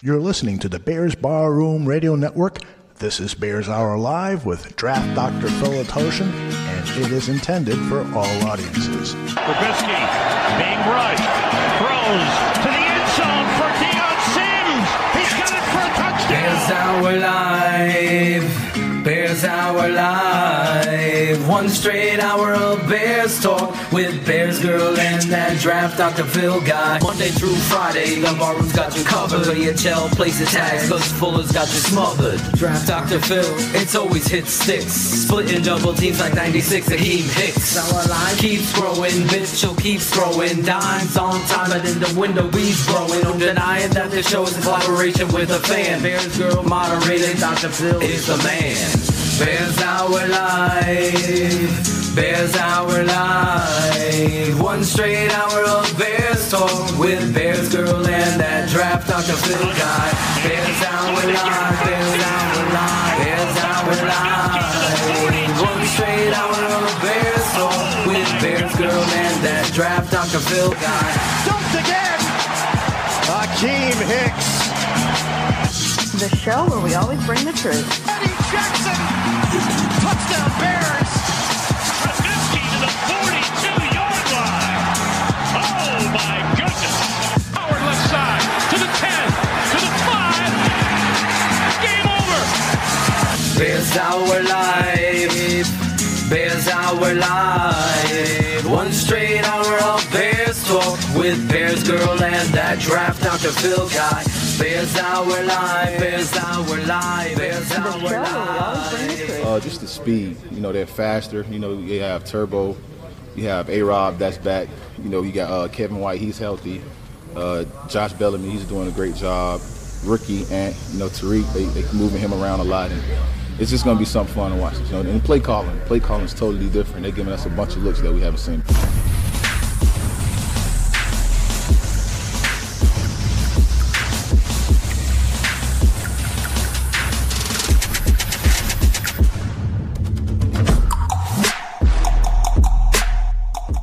You're listening to the Bears Barroom Radio Network. This is Bears Hour Live with Draft Dr. Phil Atoshin, and it is intended for all audiences. Trubisky being rushed, throws to the end zone for Deion Sims. He's got it for a touchdown. Bears Hour Live, Bears Hour Live. One straight hour of Bears talk with Bears Girl and that Draft Dr. Phil guy. Monday through Friday, the barroom's got you covered. VHL places tags, cause Fuller's got you smothered. Draft Dr. Phil, it's always hit sticks. Splitting double teams like 96 Akeem Hicks. Our line keeps growing, Mitchell keeps throwing dimes on time, but in the window he's blowing. No denying that this show is a collaboration with a fan. Bears Girl moderated, Dr. Phil is the man. Bears Hour Live, Bears Hour Live. One straight hour of Bears talk with Bears Girl and that Draft Dr. Phil guy. Bears Hour Live, Bears Hour Live, Bears Hour Live. One straight hour of Bears talk with Bears Girl and that Draft Dr. Phil guy. Dumped again. Akeem Hicks. The show where we always bring the truth. Eddie Jackson. Touchdown Bears. Trubisky to the 42-yard line. Oh my goodness. Howard left side to the 10, to the 5. Game over. Bears Hour Live, Bears Hour Live. One straight hour of Bears talk with Bears Girl and that Draft Dr. Phil guy. Bears Hour Live, Bears Hour Live, Bears Hour Live. Just the speed. You know, they're faster. You know, you have Turbo. You have A-Rob, that's back. You know, you got Kevin White, he's healthy. Josh Bellamy, he's doing a great job. Rookie and, you know, Tariq, they moving him around a lot. And it's just going to be something fun to watch. You know, and play calling is totally different. They're giving us a bunch of looks that we haven't seen.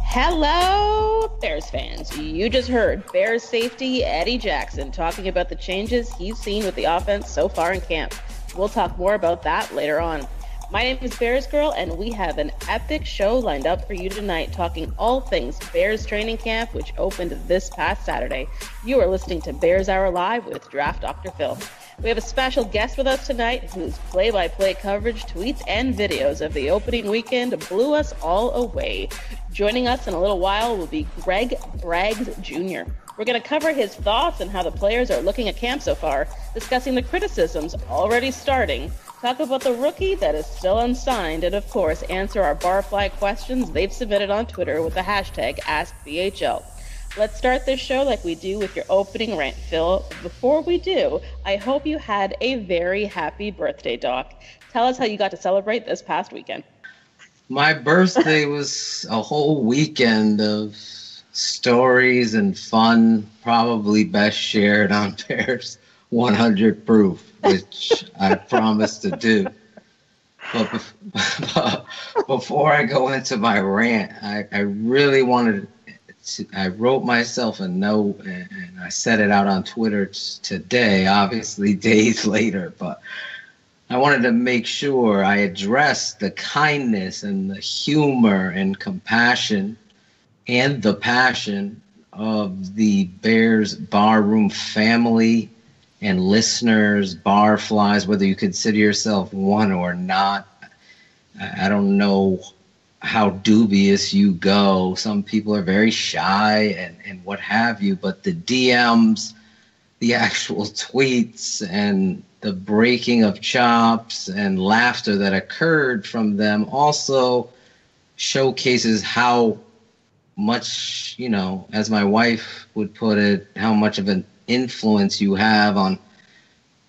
Hello, Bears fans. You just heard Bears safety Eddie Jackson talking about the changes he's seen with the offense so far in camp. We'll talk more about that later on. My name is Bears Girl, and we have an epic show lined up for you tonight, talking all things Bears training camp, which opened this past Saturday. You are listening to Bears Hour Live with Draft Dr. Phil. We have a special guest with us tonight whose play-by-play coverage, tweets, and videos of the opening weekend blew us all away. Joining us in a little while will be Greg Braggs Jr. We're going to cover his thoughts on how the players are looking at camp so far, discussing the criticisms already starting, talk about the rookie that is still unsigned, and of course, answer our barfly questions they've submitted on Twitter with the hashtag AskBHL. Let's start this show like we do with your opening rant, Phil. Before we do, I hope you had a very happy birthday, Doc. Tell us how you got to celebrate this past weekend. My birthday was a whole weekend of stories and fun, probably best shared on Bears 100 Proof, which I promised to do. But before I go into my rant, I really wanted I wrote myself a note and I set it out on Twitter today, obviously days later, but I wanted to make sure I addressed the kindness and the humor and compassion and the passion of the Bears Barroom family and listeners, barflies, whether you consider yourself one or not. I don't know how dubious you go. Some people are very shy and what have you, but the DMs, the actual tweets, and the breaking of chops and laughter that occurred from them also showcases how much, you know, as my wife would put it, how much of an influence you have on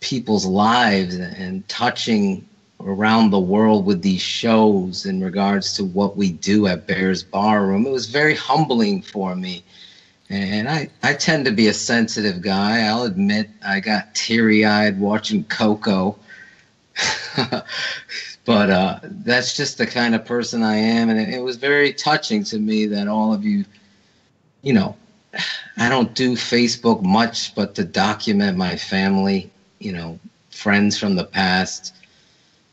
people's lives and touching around the world with these shows in regards to what we do at Bears Barroom. It was very humbling for me. And I tend to be a sensitive guy. I'll admit I got teary-eyed watching Coco. But that's just the kind of person I am. And it was very touching to me that all of you, you know, I don't do Facebook much, but to document my family, friends from the past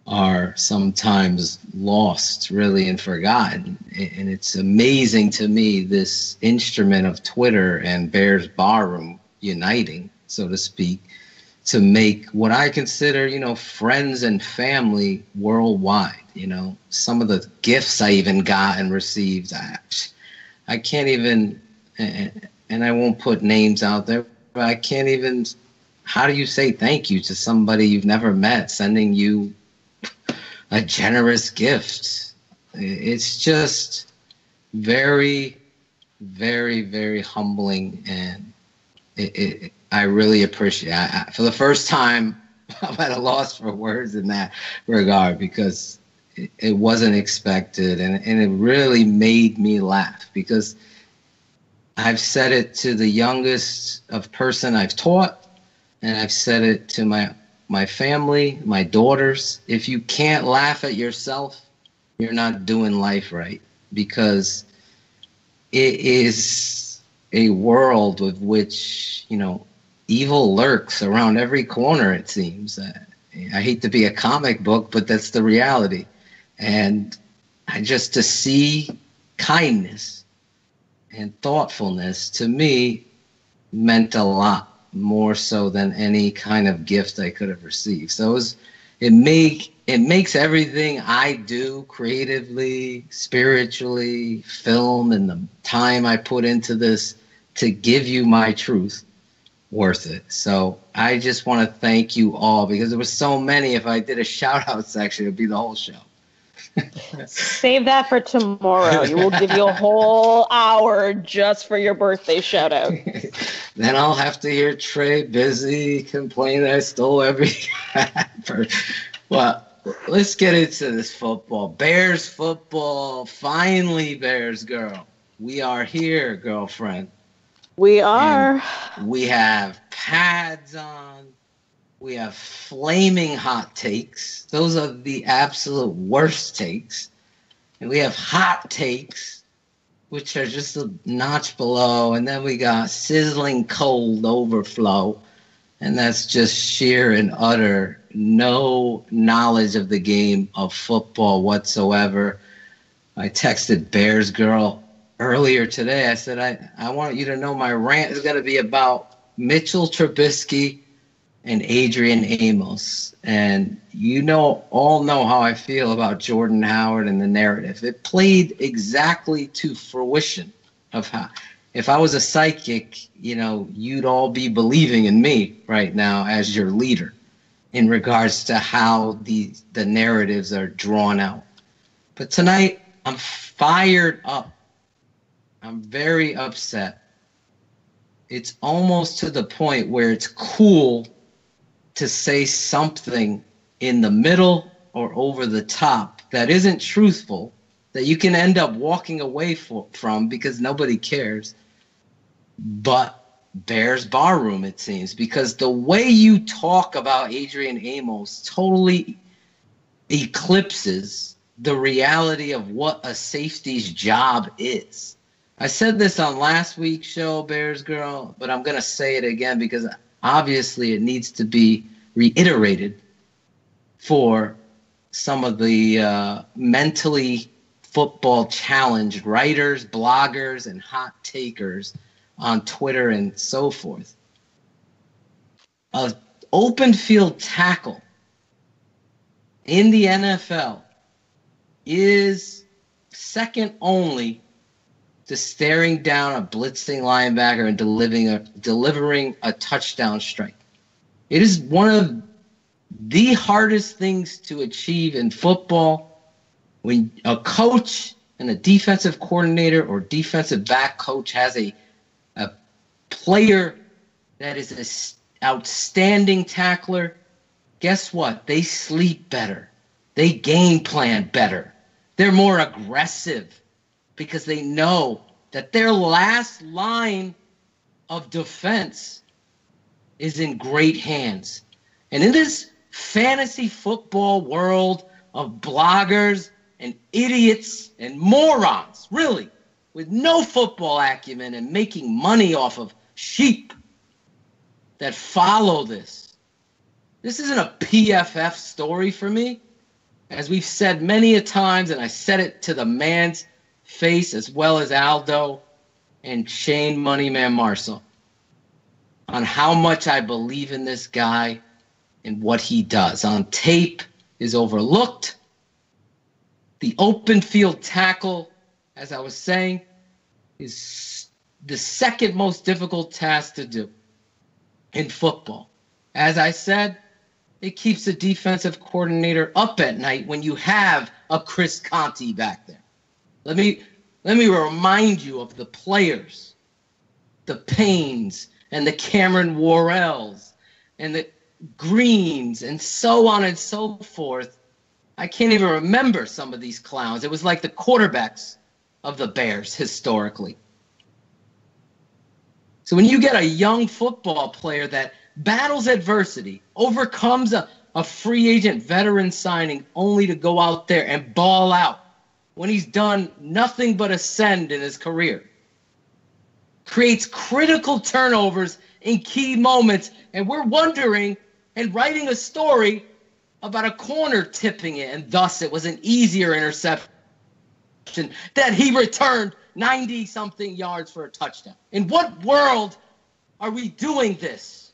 are sometimes lost, really, and forgotten. And it's amazing to me, this instrument of Twitter and Bears Barroom uniting, so to speak, to make what I consider, friends and family worldwide. Some of the gifts I even got and received, I can't even, and I won't put names out there, but I can't even, how do you say thank you to somebody you've never met sending you a generous gift? It's just very, very, very humbling, and I really appreciate it. For the first time, I'm at a loss for words in that regard, because it wasn't expected, and it really made me laugh, because I've said it to the youngest of person I've taught, and I've said it to my family, my daughters. If you can't laugh at yourself, you're not doing life right, because it is a world with which, evil lurks around every corner, it seems. I hate to be a comic book, but that's the reality. And just to see kindness and thoughtfulness, to me, meant a lot more so than any kind of gift I could have received. So it makes everything I do creatively, spiritually, film, and the time I put into this to give you my truth worth it. So I just want to thank you all, because there were so many. If I did a shout out section, it would be the whole show. Save that for tomorrow. You will give you a whole hour just for your birthday shout out. Then I'll have to hear Trey busy complain that I stole every. Well, let's get into this football. Bears football. Finally, Bears girl. We are here, girlfriend. We are. And we have pads on. We have flaming hot takes. Those are the absolute worst takes. And we have hot takes, which are just a notch below. And then we got sizzling cold overflow. And that's just sheer and utter no knowledge of the game of football whatsoever. I texted Bears Girl earlier today. I said, I want you to know my rant is going to be about Mitchell Trubisky and Adrian Amos. And all know how I feel about Jordan Howard and the narrative. It played exactly to fruition of how, if I was a psychic, you'd all be believing in me right now as your leader in regards to how the narratives are drawn out. But tonight, I'm fired up. I'm very upset. It's almost to the point where it's cool to say something in the middle or over the top that isn't truthful, that you can end up walking away from because nobody cares. But Bears Barroom, it seems, because the way you talk about Adrian Amos totally eclipses the reality of what a safety's job is. I said this on last week's show, Bears Girl, but I'm going to say it again because obviously it needs to be reiterated for some of the mentally football challenged writers, bloggers, and hot takers on Twitter and so forth. An open field tackle in the NFL is second only to staring down a blitzing linebacker and delivering a touchdown strike. It is one of the hardest things to achieve in football when a coach and a defensive coordinator or defensive back coach has a player that is an outstanding tackler. Guess what? They sleep better. They game plan better. They're more aggressive because they know that their last line of defense is in great hands. And in this fantasy football world of bloggers and idiots and morons, really, with no football acumen and making money off of sheep that follow this. This isn't a PFF story for me. As we've said many a times, and I said it to the man's face as well as Aldo and Shane Moneyman Marshall, on how much I believe in this guy and what he does. On tape is overlooked. The open field tackle, as I was saying, is the second most difficult task to do in football. As I said, it keeps the defensive coordinator up at night when you have a Chris Conte back there. Let me remind you of the players, the Paynes and the Cameron Worrells and the Greens and so on and so forth. I can't even remember some of these clowns. It was like the quarterbacks of the Bears historically. So when you get a young football player that battles adversity, overcomes a free agent veteran signing only to go out there and ball out when he's done nothing but ascend in his career, creates critical turnovers in key moments, and we're wondering and writing a story about a corner tipping it, and thus it was an easier interception that he returned 90-something yards for a touchdown. In what world are we doing this?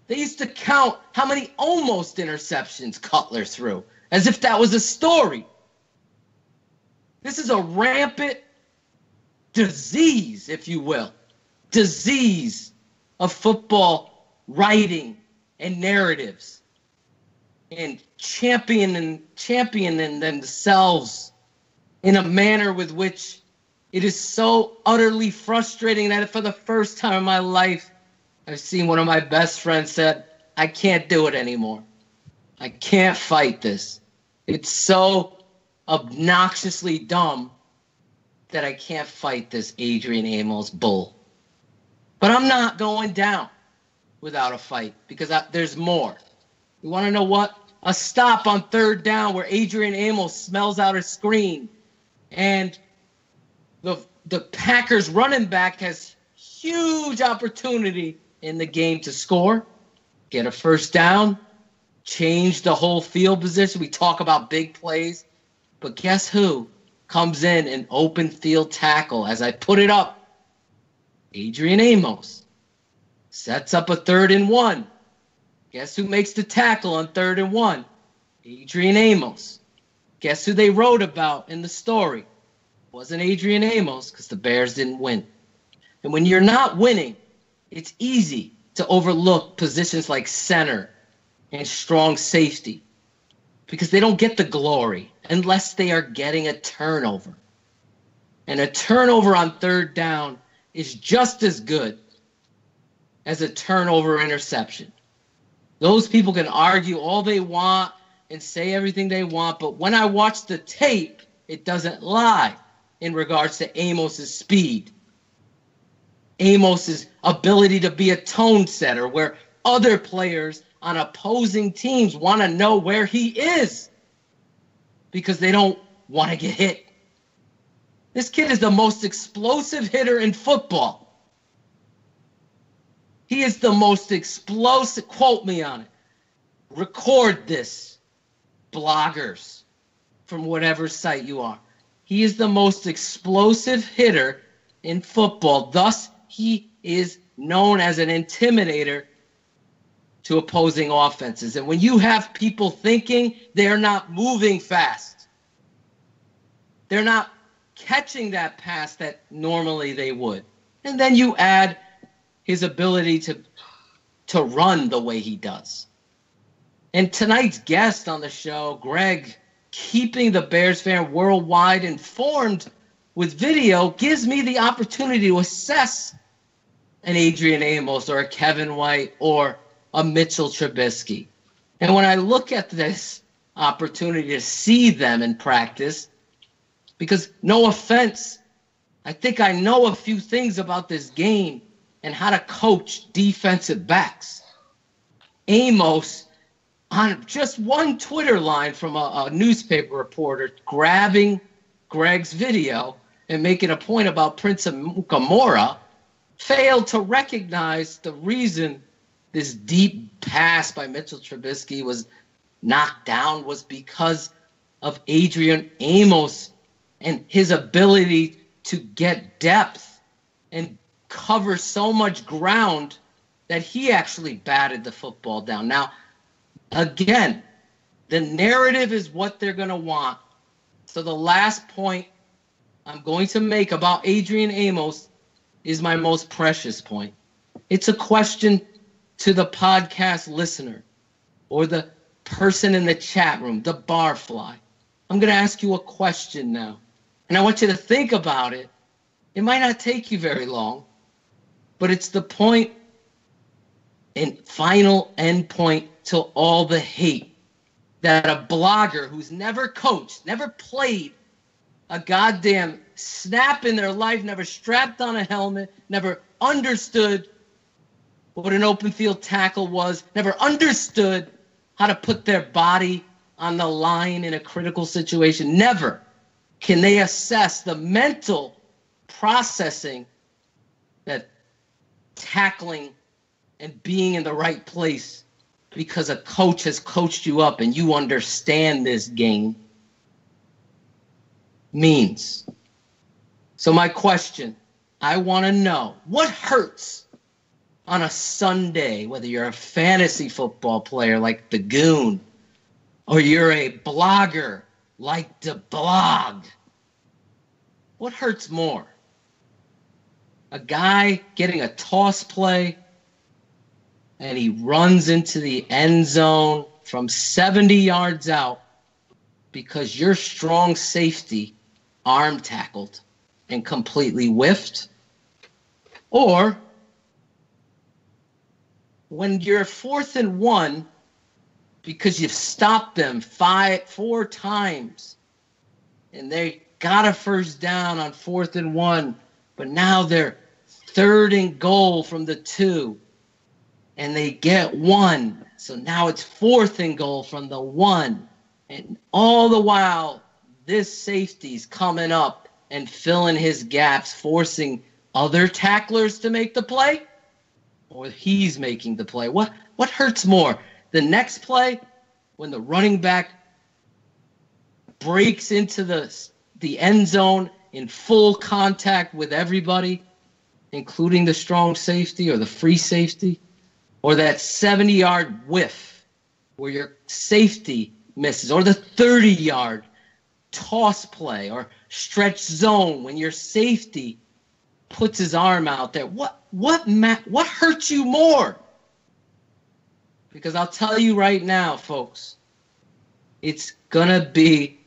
They used to count how many almost interceptions Cutler threw, as if that was a story. This is a rampant disease, if you will, disease of football writing and narratives and championing themselves in a manner with which it is so utterly frustrating that for the first time in my life, I've seen one of my best friends said, I can't do it anymore. I can't fight this. It's so obnoxiously dumb that I can't fight this Adrian Amos bull. But I'm not going down without a fight because there's more. You want to know what? A stop on third down where Adrian Amos smells out a screen and the Packers running back has huge opportunity in the game to score, get a first down, change the whole field position. We talk about big plays, but guess who comes in an open field tackle? As I put it up, Adrian Amos sets up a 3rd and 1. Guess who makes the tackle on 3rd and 1? Adrian Amos. Guess who they wrote about in the story? It wasn't Adrian Amos because the Bears didn't win. And when you're not winning, it's easy to overlook positions like center and strong safety because they don't get the glory unless they are getting a turnover. And a turnover on 3rd down is just as good as a turnover interception. Those people can argue all they want and say everything they want, but when I watch the tape, it doesn't lie in regards to Amos's speed. Amos's ability to be a tone setter where other players on opposing teams want to know where he is because they don't want to get hit. This kid is the most explosive hitter in football. He is the most explosive. Quote me on it. Record this, bloggers, from whatever site you are. He is the most explosive hitter in football. Thus, he is known as an intimidator to opposing offenses. And when you have people thinking they're not moving fast, they're not catching that pass that normally they would. And then you add his ability to run the way he does. And tonight's guest on the show, Greg, keeping the Bears fan worldwide informed with video, gives me the opportunity to assess an Adrian Amos or a Kevin White or a Mitchell Trubisky. And when I look at this opportunity to see them in practice, because no offense, I think I know a few things about this game and how to coach defensive backs. Amos, on just one Twitter line from a newspaper reporter grabbing Greg's video and making a point about Prince Mukamura, failed to recognize the reason this deep pass by Mitchell Trubisky was knocked down was because of Adrian Amos and his ability to get depth and cover so much ground that he actually batted the football down. Now, again, the narrative is what they're going to want. So the last point I'm going to make about Adrian Amos is my most precious point. It's a question to the podcast listener or the person in the chat room, the barfly. I'm going to ask you a question now, and I want you to think about it. It might not take you very long, but it's the point and final end point to all the hate that a blogger who's never coached, never played a goddamn snap in their life, never strapped on a helmet, never understood what an open field tackle was, never understood how to put their body on the line in a critical situation. Never can they assess the mental processing that tackling and being in the right place because a coach has coached you up and you understand this game means. So my question, I want to know, what hurts on a Sunday, whether you're a fantasy football player like the Goon, or you're a blogger like the Blog? What hurts more? A guy getting a toss play and he runs into the end zone from 70 yards out because your strong safety arm tackled and completely whiffed? Or when you're 4th and 1 because you've stopped them 4 times and they got a first down on 4th and 1, but now they're 3rd and goal from the 2 and they get 1. So now it's 4th and goal from the 1. And all the while, this safety's coming up and filling his gaps, forcing other tacklers to make the play, or he's making the play. What hurts more? The next play, when the running back breaks into the end zone in full contact with everybody, including the strong safety or the free safety, or that 70-yard whiff where your safety misses, or the 30-yard toss play or stretch zone when your safety puts his arm out there. What hurts you more? Because I'll tell you right now, folks, it's going to be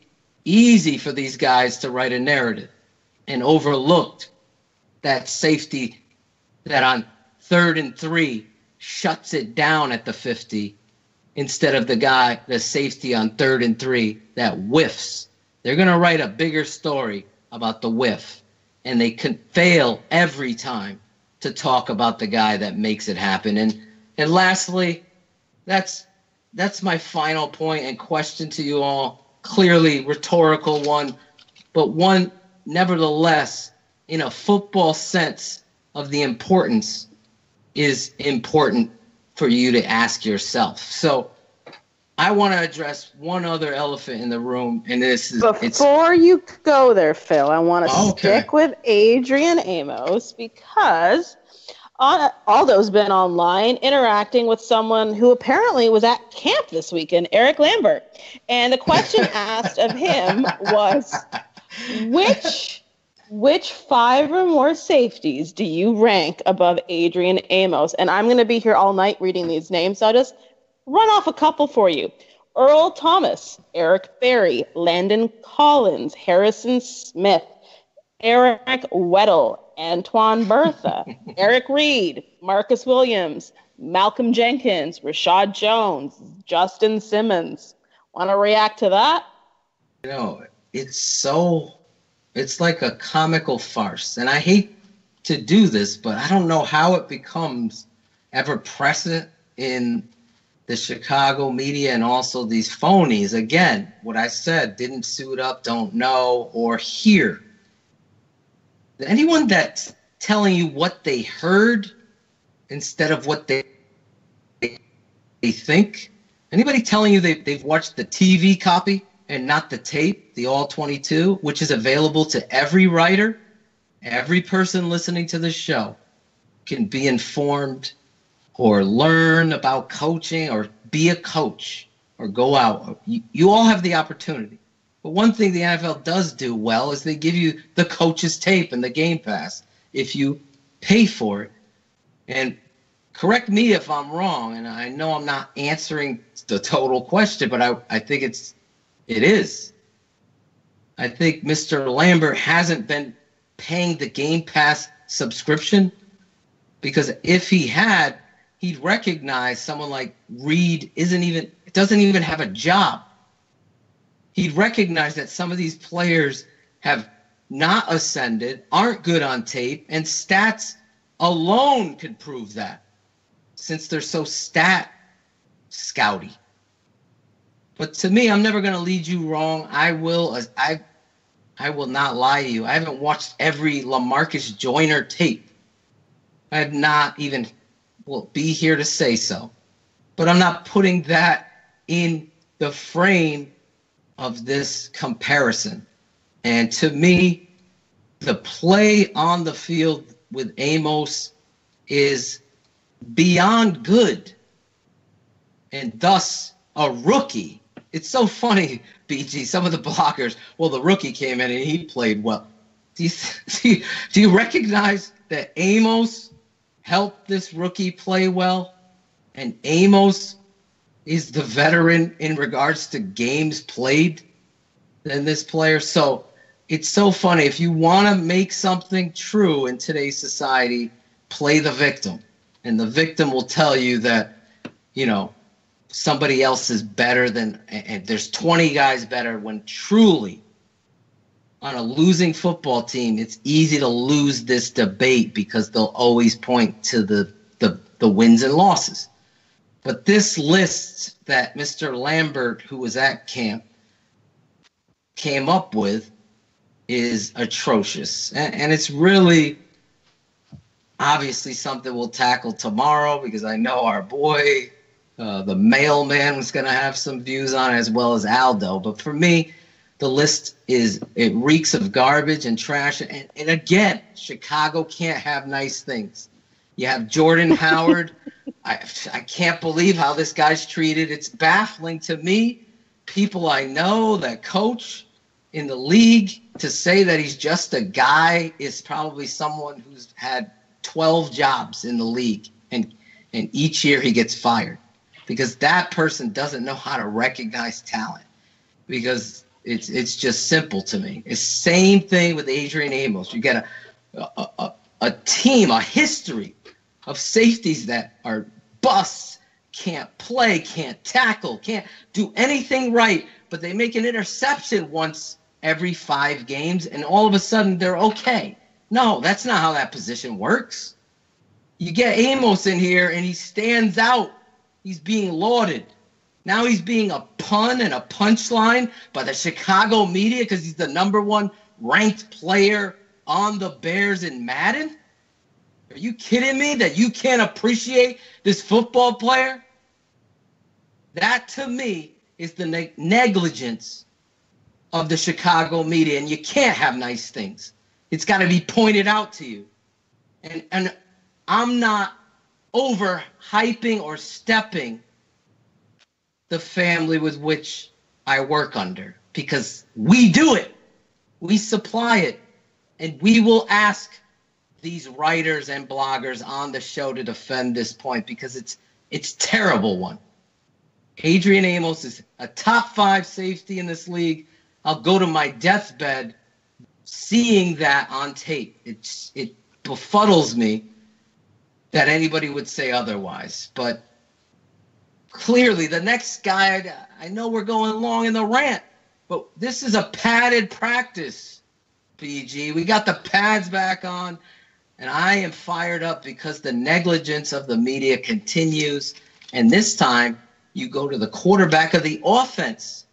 easy for these guys to write a narrative and overlooked that safety that on 3rd and 3 shuts it down at the 50 instead of the safety on 3rd and 3 that whiffs. They're going to write a bigger story about the whiff, and they can fail every time to talk about the guy that makes it happen. And lastly, that's my final point and question to you all. Clearly rhetorical one, but one nevertheless in a football sense of the importance is important for you to ask yourself. So I want to address one other elephant in the room, and this is... Before you go there, Phil, I want to stick with Adrian Amos because Aldo's been online interacting with someone who apparently was at camp this weekend, Eric Lambert. And the question asked of him was, which 5 or more safeties do you rank above Adrian Amos? And I'm going to be here all night reading these names, so I'll just run off a couple for you. Earl Thomas, Eric Berry, Landon Collins, Harrison Smith, Eric Weddle, Antoine Bertha, Eric Reed, Marcus Williams, Malcolm Jenkins, Rashad Jones, Justin Simmons. Want to react to that? You know, it's like a comical farce. And I hate to do this, but I don't know how it becomes ever present in the Chicago media and also these phonies. Again, what I said, didn't suit up, don't know, or hear. Anyone that's telling you what they heard instead of what they think? Anybody telling you they've watched the TV copy and not the tape, the All 22, which is available to every writer, every person listening to the show can be informed or learn about coaching or be a coach or go out. You all have the opportunity. But one thing the NFL does do well is they give you the coach's tape and the Game Pass if you pay for it. And correct me if I'm wrong, and I know I'm not answering the total question, but I think it is. I think Mr. Lambert hasn't been paying the Game Pass subscription, because if he had, he'd recognize someone like Reed doesn't even have a job. He'd recognize that some of these players have not ascended, aren't good on tape, and stats alone could prove that, since they're so stat scouty. But to me, I'm never going to lead you wrong. I will not lie to you. I haven't watched every LaMarcus Joyner tape. I have not even be here to say so. But I'm not putting that in the frame of this comparison. And to me, the play on the field with Amos is beyond good, and thus a rookie. It's so funny, BG, some of the bloggers, well, the rookie came in and he played well. Do you recognize that Amos helped this rookie play well? And Amos is the veteran in regards to games played than this player. So it's so funny. If you want to make something true in today's society, play the victim. And the victim will tell you that, somebody else is better than, and there's 20 guys better, when truly on a losing football team, it's easy to lose this debate because they'll always point to the wins and losses. But this list that Mr. Lambert, who was at camp, came up with is atrocious. And it's really obviously something we'll tackle tomorrow, because I know our boy, the mailman, was going to have some views on it, as well as Aldo. But for me, the list it reeks of garbage and trash. And again, Chicago can't have nice things. You have Jordan Howard. I can't believe how this guy's treated. It's baffling to me. People I know that coach in the league, to say that he's just a guy is probably someone who's had 12 jobs in the league, and each year he gets fired, because that person doesn't know how to recognize talent, because it's just simple to me. It's same thing with Adrian Amos. You get a team, a history of safeties that are busts, can't play, can't tackle, can't do anything right, but they make an interception once every 5 games, and all of a sudden they're okay. No, that's not how that position works. You get Amos in here, and he stands out. He's being lauded. Now he's being a pun and a punchline by the Chicago media because he's the #1 ranked player on the Bears in Madden? Are you kidding me that you can't appreciate this football player? That, to me, is the negligence of the Chicago media, and you can't have nice things. It's got to be pointed out to you. And I'm not overhyping or stepping the family with which I work under, because we do it. We supply it. And we will ask these writers and bloggers on the show to defend this point, because it's terrible one. Adrian Amos is a top 5 safety in this league. I'll go to my deathbed seeing that on tape. It befuddles me that anybody would say otherwise. But clearly, the next guy, I know we're going long in the rant, but this is a padded practice, BG. We got the pads back on, and I am fired up because the negligence of the media continues. And this time, you go to the quarterback of the offense.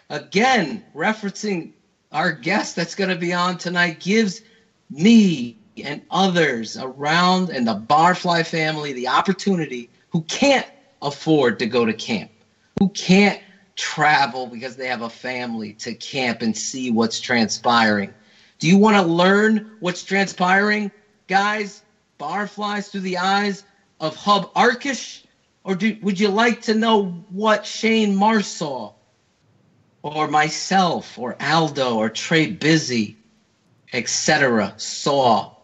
Again, referencing our guest that's going to be on tonight, gives me and others around and the Barfly family the opportunity who can't afford to go to camp, who can't travel because they have a family to camp and see what's transpiring. Do you want to learn what's transpiring, guys? Barflies through the eyes of Hub Arkish? Or would you like to know what Shane Marsaw or myself or Aldo or Trey Busy, etc. saw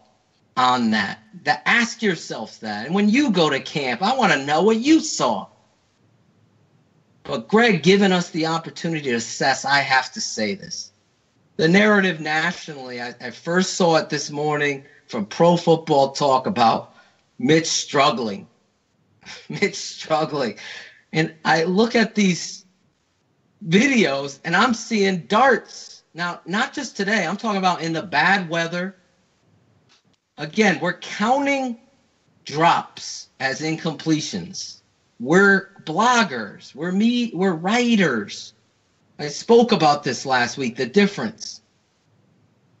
on that? Ask yourselves that. And when you go to camp, I want to know what you saw. But Greg giving us the opportunity to assess, I have to say this. The narrative nationally, I first saw it this morning from Pro Football Talk about Mitch struggling. Mitch struggling. And I look at these videos and I'm seeing darts. Now, not just today. I'm talking about in the bad weather. Again, we're counting drops as incompletions. We're bloggers. We're writers. I spoke about this last week, the difference.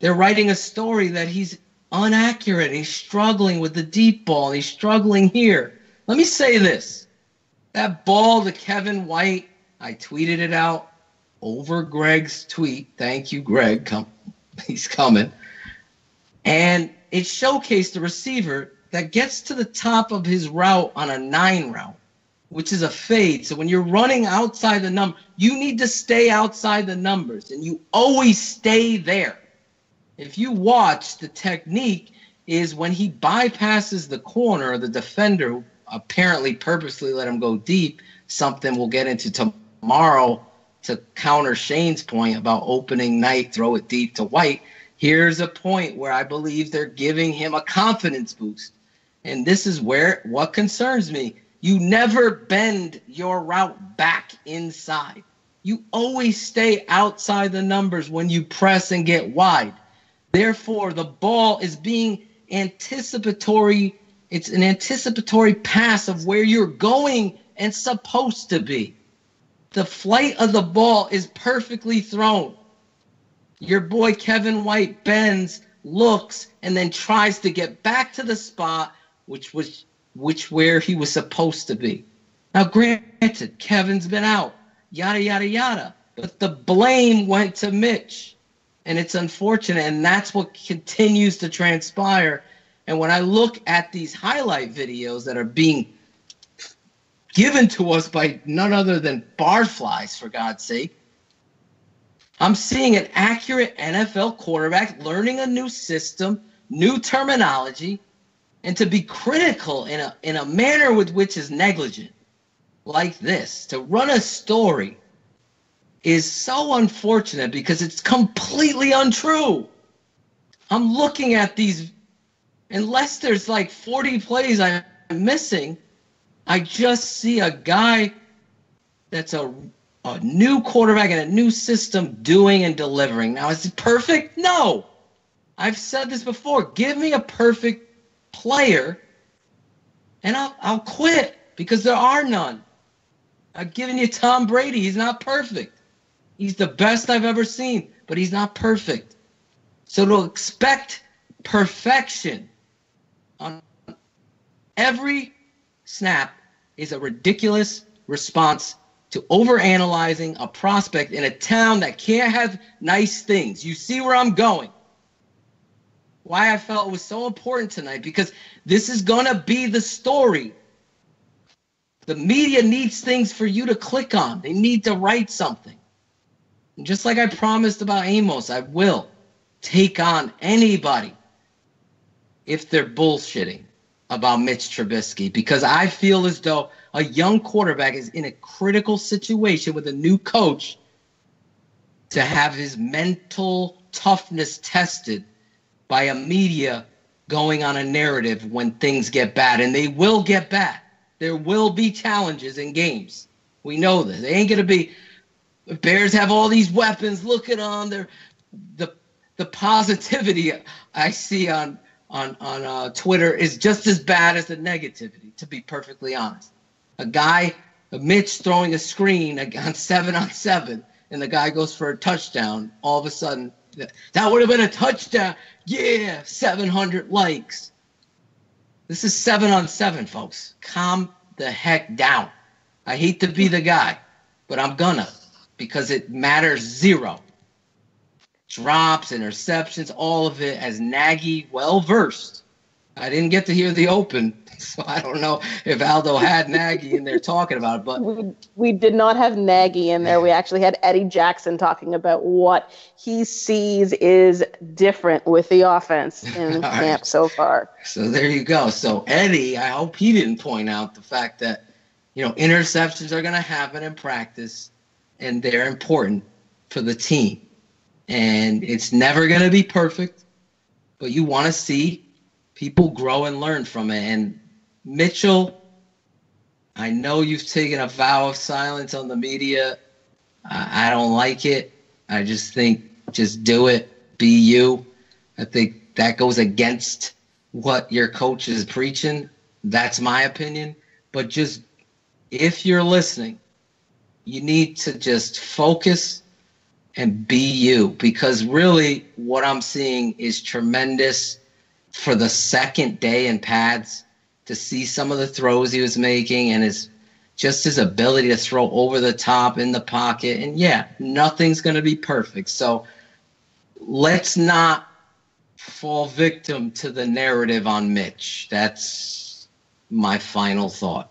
They're writing a story that he's inaccurate. He's struggling with the deep ball. And he's struggling here. Let me say this. That ball to Kevin White, I tweeted it out over Greg's tweet. Thank you, Greg. He's coming. And it showcased the receiver that gets to the top of his route on a 9 route, which is a fade. So when you're running outside the number, you need to stay outside the numbers, and you always stay there. If you watch, the technique is when he bypasses the corner, the defender who apparently purposely let him go deep, something we'll get into tomorrow to counter Shane's point about opening night, throw it deep to White. Here's a point where I believe they're giving him a confidence boost. And this is what concerns me. You never bend your route back inside. You always stay outside the numbers when you press and get wide. Therefore, the ball is being anticipatory. It's an anticipatory pass of where you're going and supposed to be. The flight of the ball is perfectly thrown. Your boy Kevin White bends, looks, and then tries to get back to the spot where he was supposed to be. Now, granted, Kevin's been out, yada, yada, yada. But the blame went to Mitch. And it's unfortunate, and that's what continues to transpire. And when I look at these highlight videos that are being given to us by none other than barflies, for God's sake, I'm seeing an accurate NFL quarterback learning a new system, new terminology, and to be critical in a manner with which is negligent, like this, to run a story is so unfortunate because it's completely untrue. I'm looking at these, unless there's like 40 plays I'm missing, I just see a guy that's a new quarterback in a new system doing and delivering. Now, is it perfect? No. I've said this before. Give me a perfect player and I'll quit because there are none. I've given you Tom Brady. He's not perfect. He's the best I've ever seen, but he's not perfect. So to expect perfection on every snap is a ridiculous response to overanalyzing a prospect in a town that can't have nice things. You see where I'm going. Why I felt it was so important tonight, because this is going to be the story. The media needs things for you to click on. They need to write something. And just like I promised about Amos, I will take on anybody if they're bullshitting about Mitch Trubisky, because I feel as though a young quarterback is in a critical situation with a new coach to have his mental toughness tested by a media going on a narrative when things get bad. And they will get bad. There will be challenges in games. We know this. They ain't going to be... The Bears have all these weapons. Look at them. The positivity I see on Twitter is just as bad as the negativity, to be perfectly honest. Mitch throwing a screen on 7-on-7, and the guy goes for a touchdown. All of a sudden, That would have been a touchdown. Yeah, 700 likes. This is 7-on-7, folks. Calm the heck down. I hate to be the guy, but I'm gonna, because it matters zero. Drops, interceptions, all of it, as Nagy well-versed. I didn't get to hear the open, so I don't know if Aldo had Nagy in there talking about it. But we did not have Nagy in there. We actually had Eddie Jackson talking about what he sees is different with the offense in camp so far. So there you go. So Eddie, I hope he didn't point out the fact that, interceptions are going to happen in practice, and they're important for the team. And it's never going to be perfect, but you want to see people grow and learn from it. And Mitchell, I know you've taken a vow of silence on the media. I don't like it. I just think just do it. Be you. I think that goes against what your coach is preaching. That's my opinion. But just if you're listening, you need to just focus and be you, because really what I'm seeing is tremendous for the second day in pads to see some of the throws he was making and his ability to throw over the top in the pocket. And yeah, nothing's going to be perfect. So let's not fall victim to the narrative on Mitch. That's my final thought.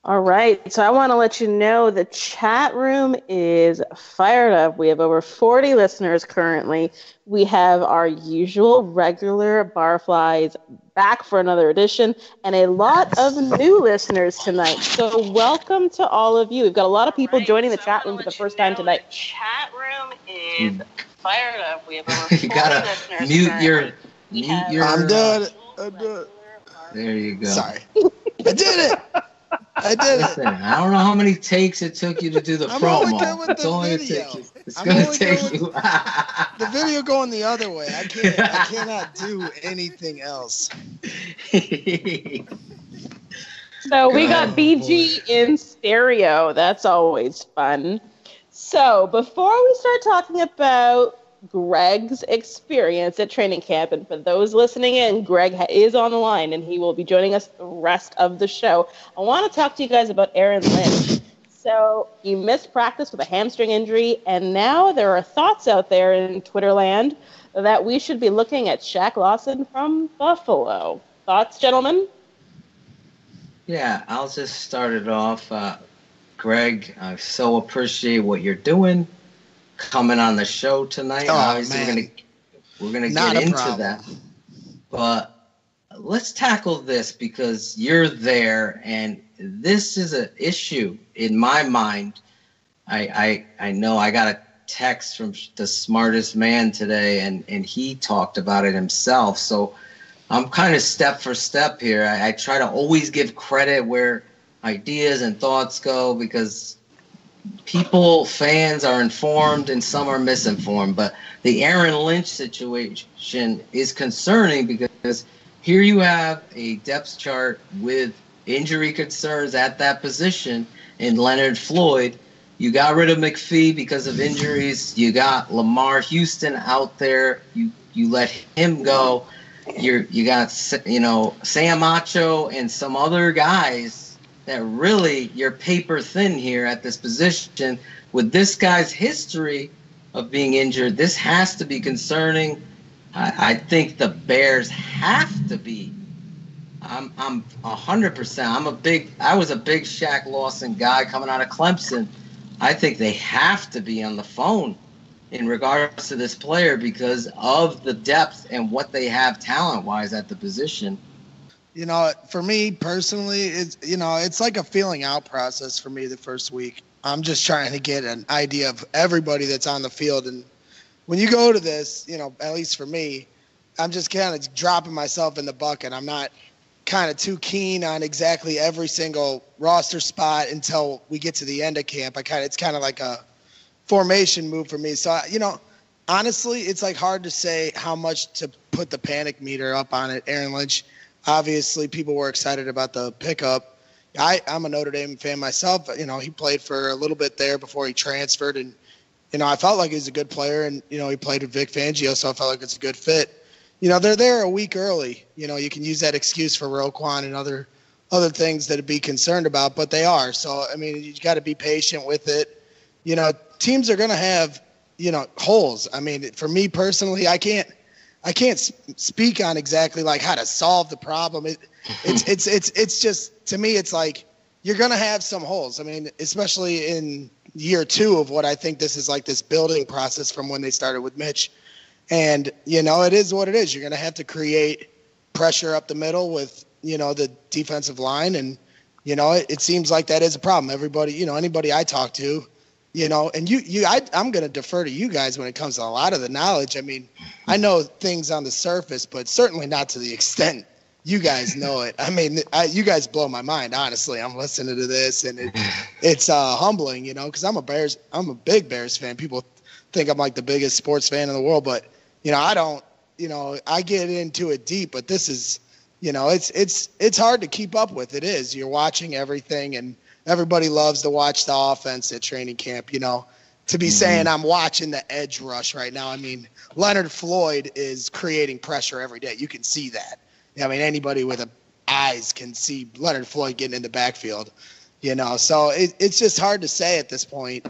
All right, so I want to let you know the chat room is fired up. We have over 40 listeners currently. We have our usual regular Barflies back for another edition, and a lot of new listeners tonight. So welcome to all of you. We've got a lot of people joining the chat room for the first time tonight. The chat room is fired up. We have over 40 you gotta listeners mute currently. your. I'm done. I'm done. There you go. Sorry. I did it. Listen, I don't know how many takes it took you to do the promo. Only good with the video. It's going to take you. The video going the other way. I cannot do anything else. So we got BG in stereo. That's always fun. So before we start talking about Greg's experience at training camp, and for those listening in, Greg is on the line and he will be joining us the rest of the show. I want to talk to you guys about Aaron Lynch. So he missed practice with a hamstring injury, and now there are thoughts out there in Twitter land that we should be looking at Shaq Lawson from Buffalo. Thoughts, gentlemen? Yeah, I'll just start it off. Greg, I so appreciate what you're doing, coming on the show tonight. Oh, obviously, we're gonna get into that. But let's tackle this because you're there, and this is an issue in my mind. I know I got a text from the smartest man today, and he talked about it himself. So I'm kind of step for step here. I try to always give credit where ideas and thoughts go, because fans are informed and some are misinformed. But the Aaron Lynch situation is concerning because here you have a depth chart with injury concerns at that position in Leonard Floyd. You got rid of McPhee because of injuries. You got Lamar Houston out there. You let him go. You got Sam Acho and some other guys that really you're paper thin here at this position. With this guy's history of being injured, this has to be concerning. I think the Bears have to be. I'm 100%. I was a big Shaq Lawson guy coming out of Clemson. I think they have to be on the phone in regards to this player because of the depth and what they have talent-wise at the position. For me personally, it's like a feeling out process for me the first week. I'm just trying to get an idea of everybody that's on the field. And when you go to this, at least for me, I'm just kind of dropping myself in the bucket. I'm not kind of too keen on exactly every single roster spot until we get to the end of camp. It's kind of like a formation move for me. So, honestly, it's like hard to say how much to put the panic meter up on it. Aaron Lynch, obviously people were excited about the pickup. I'm a Notre Dame fan myself. He played for a little bit there before he transferred, and I felt like he's a good player, and, he played with Vic Fangio, so I felt like it's a good fit. They're there a week early. You can use that excuse for Roquan and other things that to be concerned about, but they are. So, I mean, you got to be patient with it. Teams are going to have, holes. I mean, for me personally, I can't speak on exactly like how to solve the problem. It's just, to me, it's like you're going to have some holes. I mean, especially in year 2 of what I think this is like this building process from when they started with Mitch. And, it is what it is. You're going to have to create pressure up the middle with, the defensive line. And, it seems like that is a problem. Everybody, anybody I talk to, and I'm going to defer to you guys when it comes to a lot of the knowledge. I mean, I know things on the surface, but certainly not to the extent you guys know it. I mean, you guys blow my mind, honestly. I'm listening to this, and it's humbling, because I'm a big Bears fan. People think I'm like the biggest sports fan in the world, but, I don't, I get into it deep, but this is, it's hard to keep up with. It is. You're watching everything, and everybody loves to watch the offense at training camp, to be saying I'm watching the edge rush right now. I mean, Leonard Floyd is creating pressure every day. You can see that. I mean, anybody with eyes can see Leonard Floyd getting in the backfield, so it's just hard to say at this point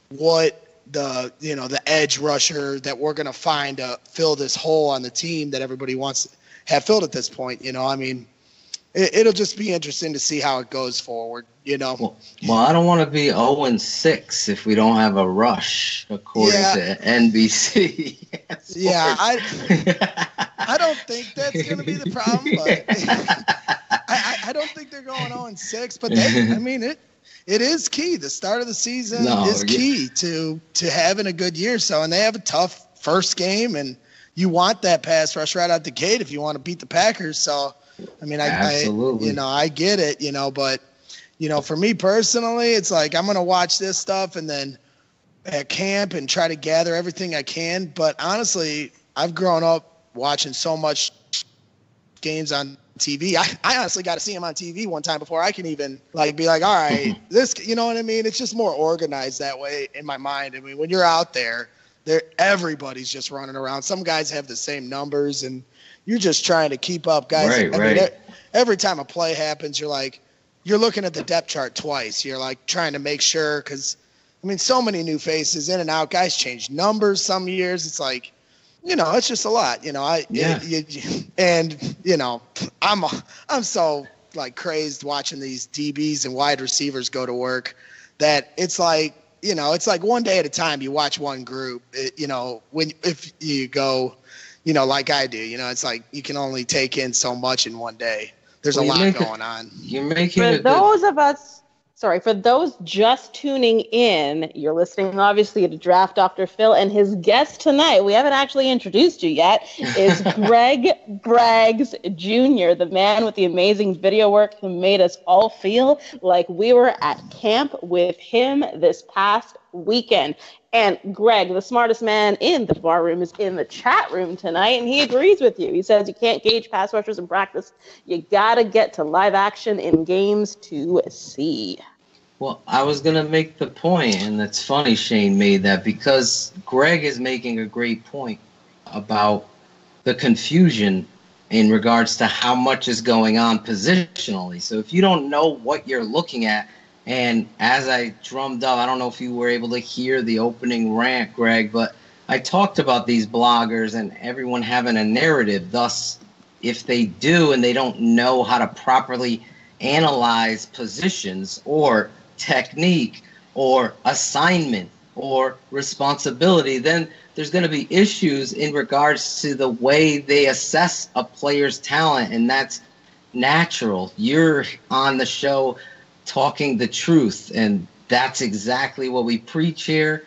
what the edge rusher that we're going to find to fill this hole on the team that everybody wants to have filled at this point. I mean, it'll just be interesting to see how it goes forward, Well, I don't want to be 0-6 if we don't have a rush, according to NBC. Yeah, I don't think that's going to be the problem, but I don't think they're going 0-6. But it is key. The start of the season is key to having a good year. So, and they have a tough first game, and you want that pass rush right out the gate if you want to beat the Packers. So, I mean, I get it, but, for me personally, it's like I'm going to watch this stuff and then at camp and try to gather everything I can. But honestly, I've grown up watching so much games on TV. I honestly got to see them on TV one time before I can even be like, all right, this, you know what I mean? It's just more organized that way in my mind. I mean, when you're out there, everybody's just running around. Some guys have the same numbers, and you're just trying to keep up, guys. Right, I mean, every time a play happens, you're looking at the depth chart twice. You're like trying to make sure, because I mean, so many new faces in and out. Guys change numbers some years. It's like, it's just a lot. I'm so crazed watching these DBs and wide receivers go to work that it's like, it's like one day at a time. You watch one group. If you go, like I do, it's like you can only take in so much in one day. There's a lot going on. You're making for those just tuning in, you're listening obviously to Draft Dr. Phil, and his guest tonight, we haven't actually introduced you yet, is Greg Braggs Jr., the man with the amazing video work who made us all feel like we were at camp with him this past weekend. And Greg, the smartest man in the bar room, is in the chat room tonight, and he agrees with you. He says you can't gauge pass rushers in practice. You got to get to live action in games to see. Well, I was going to make the point, and it's funny Shane made that, because Greg is making a great point about the confusion in regards to how much is going on positionally. So if you don't know what you're looking at, and as I drummed up, I don't know if you were able to hear the opening rant, Greg, but I talked about these bloggers and everyone having a narrative. Thus, if they do and they don't know how to properly analyze positions or technique or assignment or responsibility, then there's going to be issues in regards to the way they assess a player's talent, and that's natural. You're on the show talking the truth, and that's exactly what we preach here.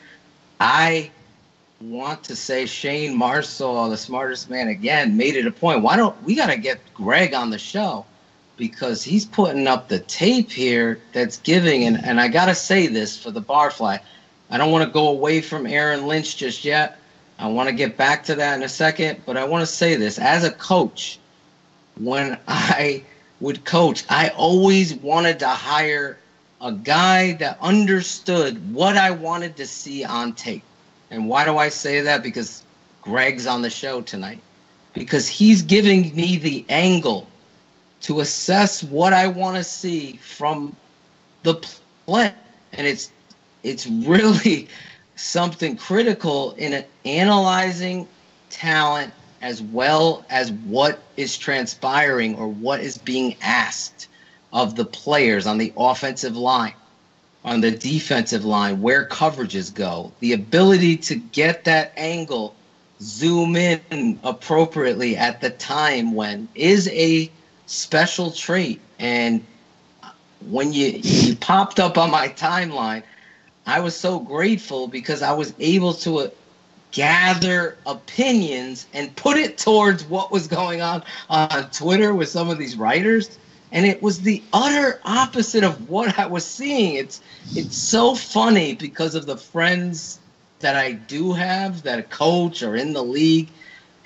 I want to say Shane Marsaw, the smartest man again, made it a point. Why don't we got to get Greg on the show, because he's putting up the tape here that's giving, and I got to say this for the Barfly. I don't want to go away from Aaron Lynch just yet. I want to get back to that in a second, but I want to say this. As a coach, when I would coach, I always wanted to hire a guy that understood what I wanted to see on tape. And why do I say that? Because Greg's on the show tonight. Because he's giving me the angle to assess what I want to see from the play. And it's really something critical in analyzing talent as well as what is transpiring or what is being asked of the players on the offensive line, on the defensive line, where coverages go. The ability to get that angle, zoom in appropriately at the time when is a special trait. And when you popped up on my timeline, I was so grateful because I was able to gather opinions and put it towards what was going on Twitter with some of these writers. And it was the utter opposite of what I was seeing. It's so funny because of the friends that I do have that coach or in the league,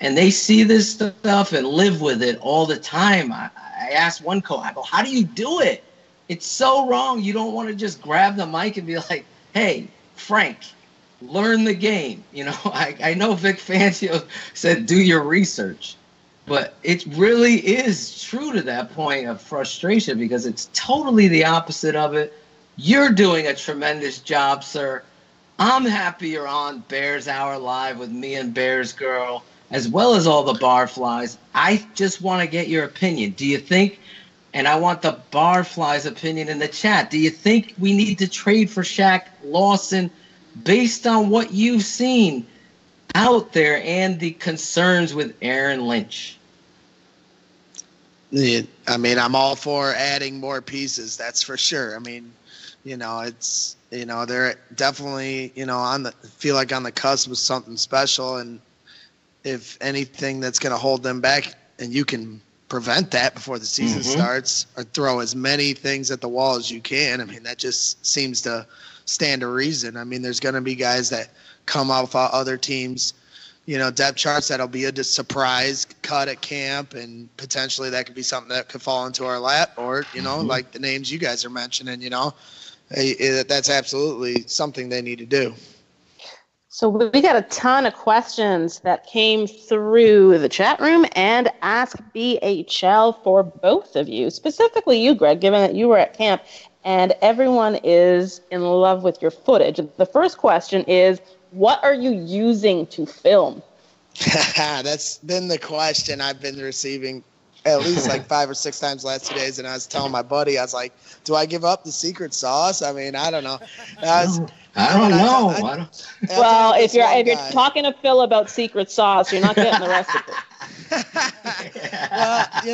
and they see this stuff and live with it all the time. I asked one coach, I go, how do you do it? It's so wrong. You don't want to just grab the mic and be like, hey, Frank, learn the game. You know, I know Vic Fangio said do your research, but it really is true to that point of frustration because it's totally the opposite of it. You're doing a tremendous job, sir. I'm happy you're on Bears Hour Live with me and Bears Girl, as well as all the Barflies. I just want to get your opinion. Do you think, and I want the Barflies' opinion in the chat, do you think we need to trade for Shaq Lawson based on what you've seen out there and the concerns with Aaron Lynch? Yeah, I mean, I'm all for adding more pieces. That's for sure. I mean, it's, they're definitely, feel like on the cusp of something special. And if anything that's going to hold them back and you can prevent that before the season starts or throw as many things at the wall as you can, I mean, that just seems to stand to reason. I mean, there's going to be guys that come off other teams, depth charts that'll be a surprise cut at camp, and potentially that could be something that could fall into our lap, or like the names you guys are mentioning. That's absolutely something they need to do. So we got a ton of questions that came through the chat room and Ask BHL for both of you, specifically you, Greg, given that you were at camp and everyone is in love with your footage. The first question is, what are you using to film? That's been the question I've been receiving at least like 5 or 6 times the last 2 days. And I was telling my buddy, I was like, do I give up the secret sauce? I mean, I don't know. I don't know. Well, if you're talking to Phil about secret sauce, you're not getting the recipe.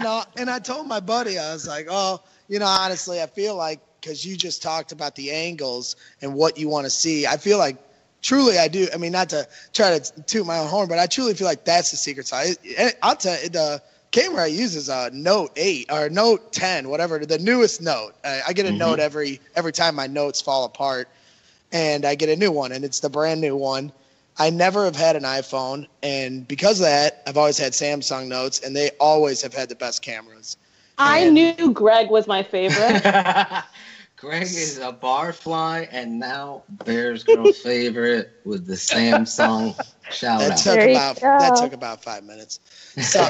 Well, and I told my buddy, I was like, honestly, I feel like because you just talked about the angles and what you want to see, I feel like truly I do. I mean, not to try to toot my own horn, but I truly feel like that's the secret sauce. I'll tell you, the camera I use is a Note 8 or Note 10, whatever, the newest Note. I get a note every time my notes fall apart, and I get a new one, and it's the brand new one. I never have had an iPhone, and because of that, I've always had Samsung Notes, and they always have had the best cameras. I knew Greg was my favorite. Greg is a barfly, and now Bears Girl favorite with the Samsung shout out. That took about 5 minutes. So,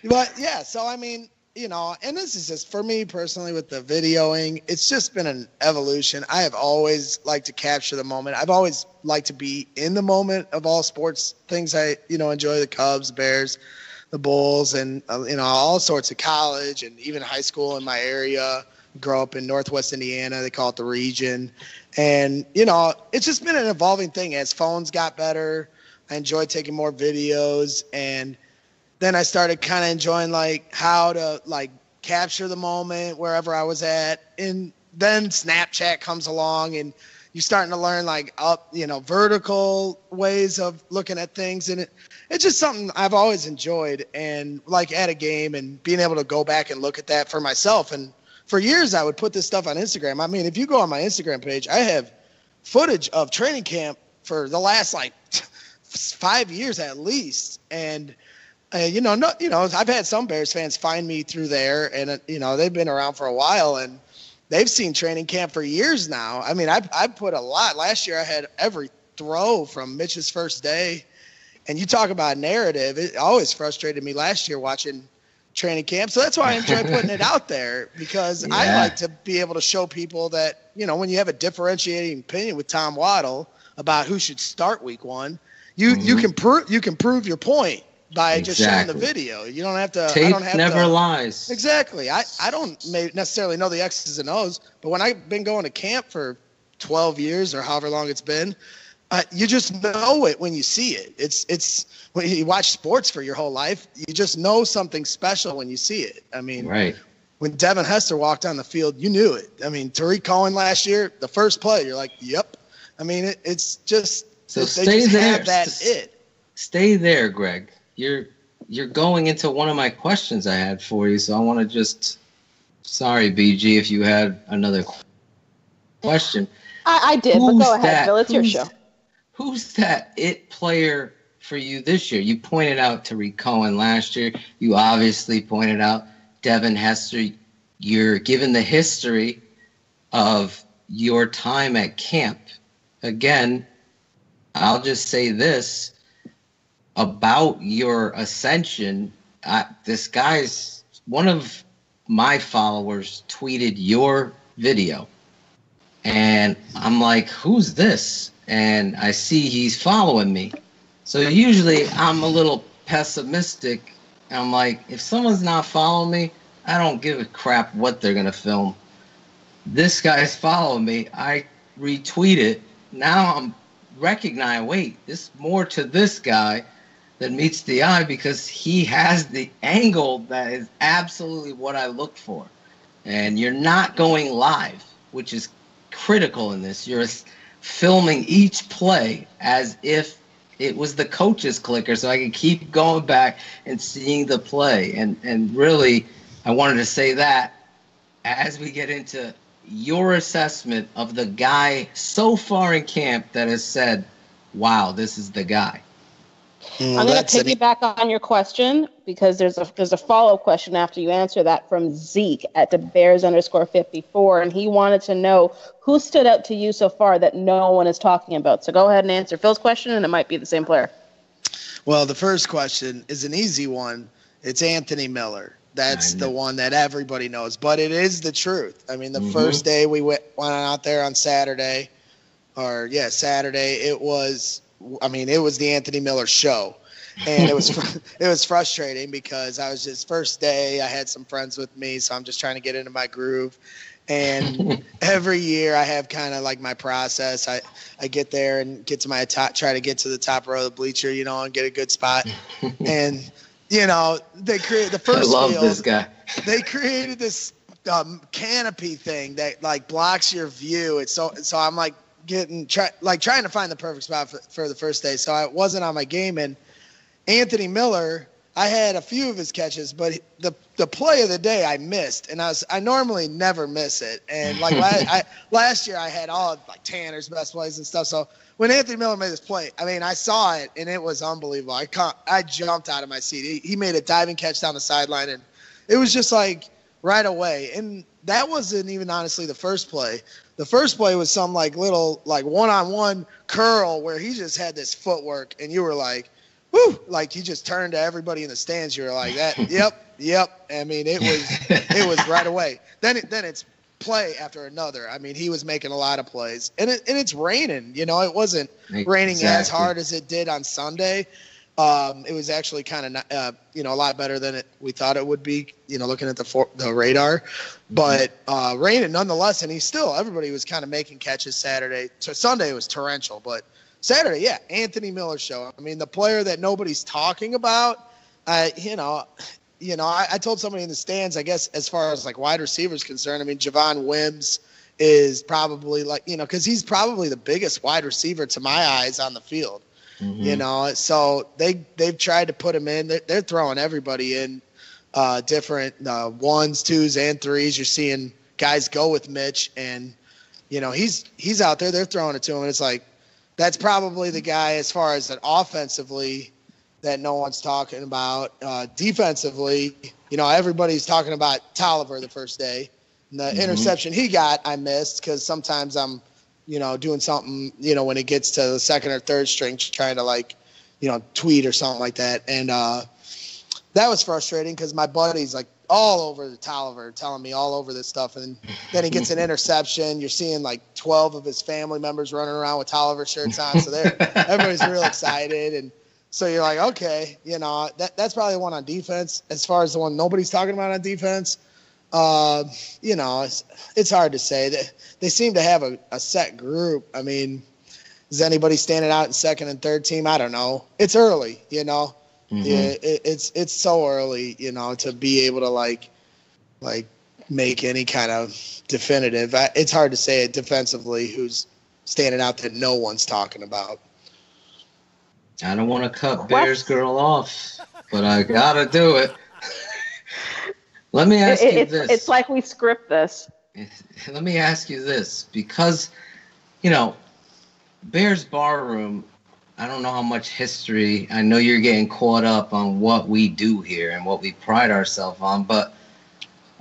but yeah, so I mean, and this is just for me personally with the videoing, it's just been an evolution. I have always liked to capture the moment. I've always liked to be in the moment of all sports things. I, enjoy the Cubs, the Bears, the Bulls, and, all sorts of college and even high school in my area. Grow up in Northwest Indiana. They call it the region. And, it's just been an evolving thing. As phones got better, I enjoyed taking more videos. And then I started kind of enjoying, how to, capture the moment wherever I was at. And then Snapchat comes along, and you're starting to learn, vertical ways of looking at things. And it's just something I've always enjoyed, and at a game and being able to go back and look at that for myself. And for years I would put this stuff on Instagram. I mean, if you go on my Instagram page, I have footage of training camp for the last 5 years at least. And I've had some Bears fans find me through there, and they've been around for a while, and they've seen training camp for years now. I mean, I put a lot. Last year I had every throw from Mitch's first day. And you talk about narrative. It always frustrated me last year watching training camp. So that's why I enjoy putting it out there, because I like to be able to show people that, you know, when you have a differentiating opinion with Tom Waddle about who should start week 1, you can prove your point by just showing the video. You don't have to. Tape never lies. Exactly. I don't necessarily know the X's and O's, but when I've been going to camp for 12 years or however long it's been, you just know it when you see it. It's when you watch sports for your whole life, you just know something special when you see it. I mean, when Devin Hester walked on the field, you knew it. I mean, Tariq Cohen last year, the first play, you're like, yep. I mean, it's just so they stay just there. Have that Stay there, Greg. You're going into one of my questions I had for you, so I want to just. Sorry, BG, if you had another question. I did, but go ahead, Phil. It's your show. Who's that it player for you this year? You pointed out Tariq Cohen last year. You obviously pointed out Devin Hester. You're given the history of your time at camp. Again, I'll just say this about your ascension. This guy's one of my followers tweeted your video. And I'm like, who's this? And I see he's following me. So usually I'm a little pessimistic. I'm like, if someone's not following me, I don't give a crap what they're going to film. This guy's following me. I retweet it. Now I'm recognizing, wait, there's more to this guy than meets the eye, because he has the angle that is absolutely what I look for. And you're not going live, which is critical in this. You're filming each play as if it was the coach's clicker, so I can keep going back and seeing the play. And really, I wanted to say that as we get into your assessment of the guy so far in camp that has said, wow, this is the guy. I'm going to piggyback on your question, because there's a follow-up question after you answer that from Zeke at the Bears_54, and he wanted to know who stood out to you so far that no one is talking about. So go ahead and answer Phil's question, and it might be the same player. Well, the first question is an easy one. It's Anthony Miller. That's the one that everybody knows, but it is the truth. I mean, the first day we went out there on Saturday, it was the Anthony Miller show. And it was frustrating because I was just first day. I had some friends with me, so I'm just trying to get into my groove. And every year I have kind of like my process. I get there and get to my top, try to get to the top row of the bleacher, you know, and get a good spot. And you know, they created the first. I love this guy. They created this canopy thing that like blocks your view. It's so I'm like trying to find the perfect spot for the first day. So I wasn't on my game. And Anthony Miller, I had a few of his catches, but the play of the day I missed, and I normally never miss it. And like last year I had all like Tanner's best plays and stuff. So when Anthony Miller made this play, I mean, I saw it and it was unbelievable. I jumped out of my seat. He made a diving catch down the sideline, and it was just like right away. And that wasn't even honestly the first play. The first play was some like little like one-on-one curl where he just had this footwork, and you were like, whoo, like he just turned to everybody in the stands. You were like that. Yep. I mean, it was right away. Then it's play after another. I mean, he was making a lot of plays, and it's raining. You know, it wasn't raining as hard as it did on Sunday. It was actually kind of a lot better than we thought it would be. You know, looking at the radar, but raining nonetheless. And everybody was kind of making catches Saturday. So Sunday was torrential, but Saturday, yeah, Anthony Miller show. I mean, the player that nobody's talking about. I told somebody in the stands, I guess, as far as like wide receivers concerned, I mean, Javon Wims is probably like, because he's probably the biggest wide receiver to my eyes on the field. You know, so they've tried to put him in. They're throwing everybody in different ones, twos, and threes. You're seeing guys go with Mitch, and he's out there. They're throwing it to him, and it's like that's probably the guy as far as that offensively that no one's talking about. Defensively, everybody's talking about Tolliver the first day, And the interception he got, I missed because sometimes I'm, doing something, when it gets to the second or third string, trying to tweet or something like that. And that was frustrating because my buddy's like all over the Tolliver, telling me all over this stuff. And then he gets an interception. You're seeing like 12 of his family members running around with Tolliver shirts on. So everybody's real excited. And so you're like, okay, that's probably the one on defense. As far as the one nobody's talking about on defense, it's hard to say. They seem to have a set group. I mean, is anybody standing out in second and third team? I don't know. It's early, Yeah, it's so early, to be able to like make any kind of definitive. It's hard to say it defensively who's standing out that no one's talking about. I don't want to cut Bears Girl off, but I gotta do it. Let me ask you this. It's like we script this. Let me ask you this, because, Bears Barroom, I don't know how much history. I know you're getting caught up on what we do here and what we pride ourselves on, but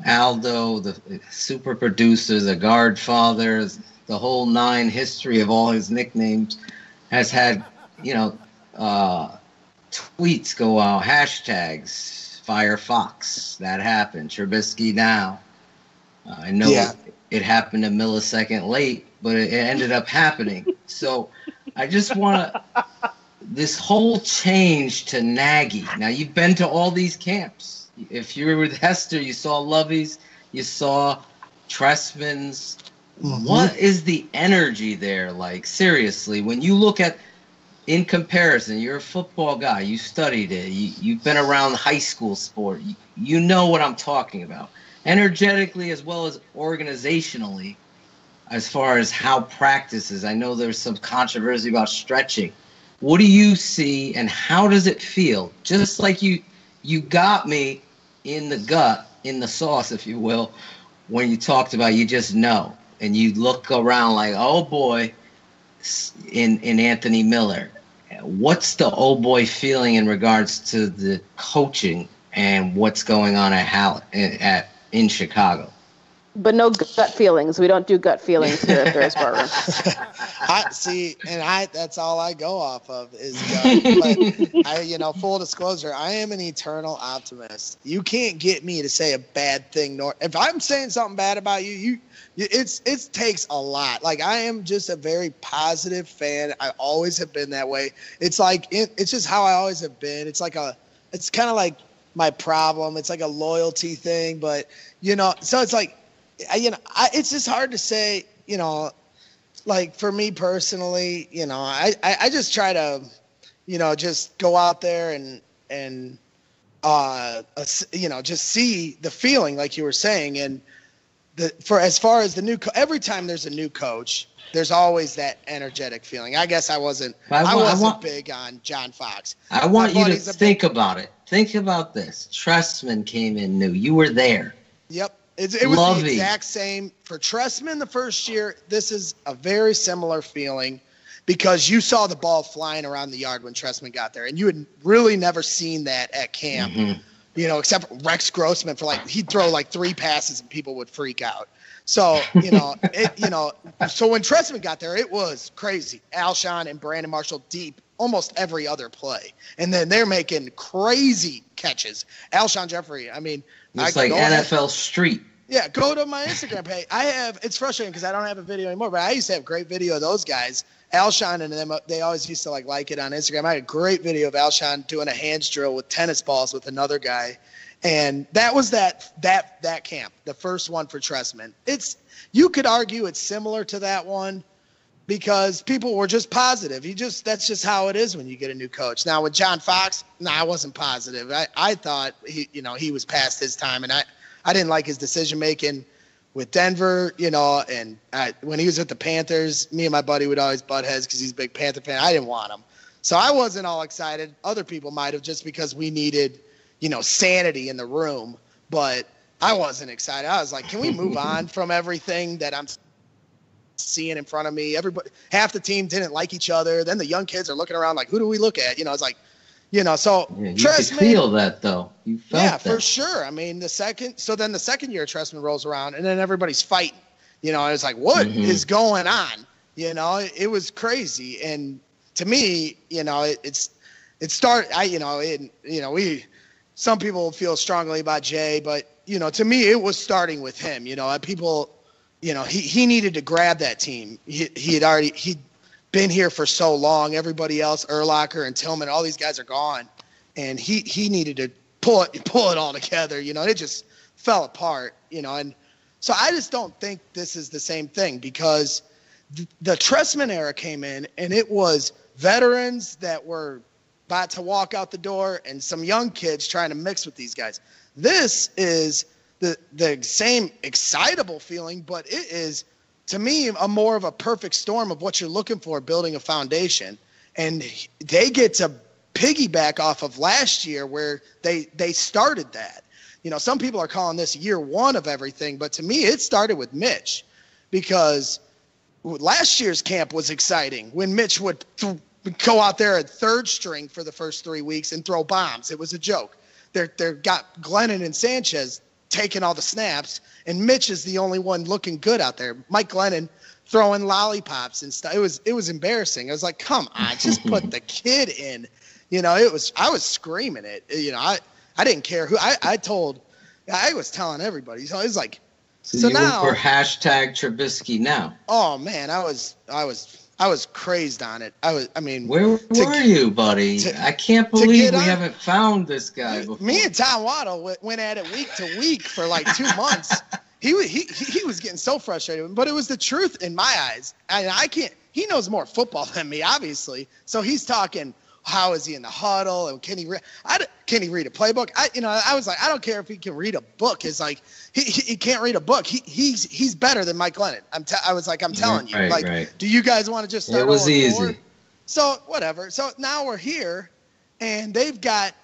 Aldo, the super producer, the Godfather, the whole 9 history of all his nicknames, has had, tweets go out, hashtags, Fire Fox, that happened, Trubisky now. I know it happened a millisecond late, but it ended up happening. So I just want to, this whole change to Nagy. Now, you've been to all these camps. If you were with Hester, you saw Lovey's, you saw Tressman's. Mm-hmm. What is the energy there like? Seriously, when you look at, in comparison, you're a football guy. You studied it. You've been around high school sport. You know what I'm talking about. Energetically as well as organizationally, as far as how practices. I know there's some controversy about stretching. What do you see and how does it feel? Just like you got me in the gut, in the sauce, if you will, when you talked about you just know. And you look around like, oh boy, in Anthony Miller. What's the oh boy feeling in regards to the coaching and what's going on in Chicago? But no gut feelings. We don't do gut feelings here at Bears Bar Room. That's all I go off of is gut. But full disclosure, I am an eternal optimist. You can't get me to say a bad thing. If I'm saying something bad about you, it takes a lot. Like, I am just a very positive fan. I always have been that way. It's like it's just how I always have been. It's kind of like my problem. It's like a loyalty thing, but so it's like. It's just hard to say, like for me personally, I just try to, just go out there and just see the feeling like you were saying. And as far as the every time there's a new coach, there's always that energetic feeling. I guess I wasn't big on John Fox. I want you to think about it. Think about this. Tressman came in new. You were there. Yep. It was the exact same for Tressman the first year. This is a very similar feeling because you saw the ball flying around the yard when Tressman got there, and you had really never seen that at camp, except for Rex Grossman he'd throw like 3 passes and people would freak out. So, so when Tressman got there, it was crazy. Alshon and Brandon Marshall deep almost every other play. And then they're making crazy catches. Alshon Jeffrey, I mean. It's like NFL Street. Yeah, go to my Instagram page. It's frustrating because I don't have a video anymore, but I used to have a great video of those guys. Alshon and them, they always used to like it on Instagram. I had a great video of Alshon doing a hands drill with tennis balls with another guy. And that was that camp, the first one for Tressman. You could argue it's similar to that one because people were just positive. That's just how it is when you get a new coach. Now with John Fox, I wasn't positive. I thought he was past his time, and I didn't like his decision making with Denver, and when he was with the Panthers, me and my buddy would always butt heads because he's a big Panther fan. I didn't want him. So I wasn't all excited. Other people might have, just because we needed, sanity in the room, but I wasn't excited. I was like, can we move on from everything that I'm seeing in front of me? Everybody, half the team didn't like each other. Then the young kids are looking around like, who do we look at? It's like, So Yeah, you Trestman, could feel that though. You felt that. for sure. I mean, the second year Trestman rolls around, and then everybody's fighting. It was like, what is going on? It was crazy. And to me, it started. Some people feel strongly about Jay, but to me, it was starting with him. People, he needed to grab that team. He'd been here for so long. Everybody else, Urlacher and Tillman, all these guys are gone, and he needed to pull it all together. It just fell apart. And so I just don't think this is the same thing, because the Trestman era came in, and it was veterans that were about to walk out the door and some young kids trying to mix with these guys. This is the same excitable feeling, but it is, to me, a more of a perfect storm of what you're looking for, building a foundation. And they get to piggyback off of last year where they started that. Some people are calling this year one of everything, but to me, it started with Mitch, because last year's camp was exciting when Mitch would go out there at third string for the first 3 weeks and throw bombs. It was a joke. They're got Glennon and Sanchez taking all the snaps, and Mitch is the only one looking good out there. Mike Glennon throwing lollipops and stuff. It was embarrassing. I was like, come on, just put the kid in. I was screaming it. I didn't care who. I was telling everybody. So it was like, so now we're hashtag Trubisky now. Oh man, I was crazed on it. Where were you, buddy? I can't believe we haven't found this guy before. Me and Tom Waddle went at it week to week for like 2 months. He was getting so frustrated, but it was the truth in my eyes. And he knows more football than me, obviously. So he's talking, how is he in the huddle, and can he read a playbook? I was like, I don't care if he can read a book. It's like he can't read a book. He's better than Mike Glennon. I'm telling you. Right. Do you guys want to just start? It was easy. Forward? So whatever. So now we're here, and they've got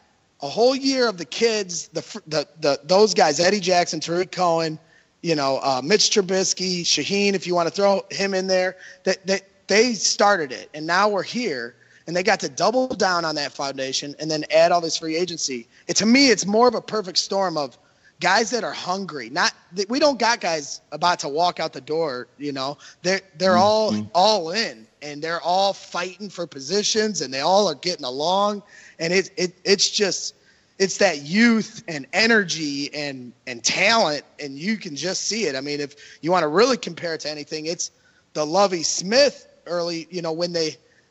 a whole year of the kids, those guys, Eddie Jackson, Tariq Cohen, Mitch Trubisky, Shaheen, if you want to throw him in there. That they started it, and now we're here. And they got to double down on that foundation and then add all this free agency. To me, it's more of a perfect storm of guys that are hungry. We don't got guys about to walk out the door. They're all in, and they're all fighting for positions, and they all are getting along. And it's that youth and energy and talent, and you can just see it. I mean, if you want to really compare it to anything, it's the Lovie Smith early.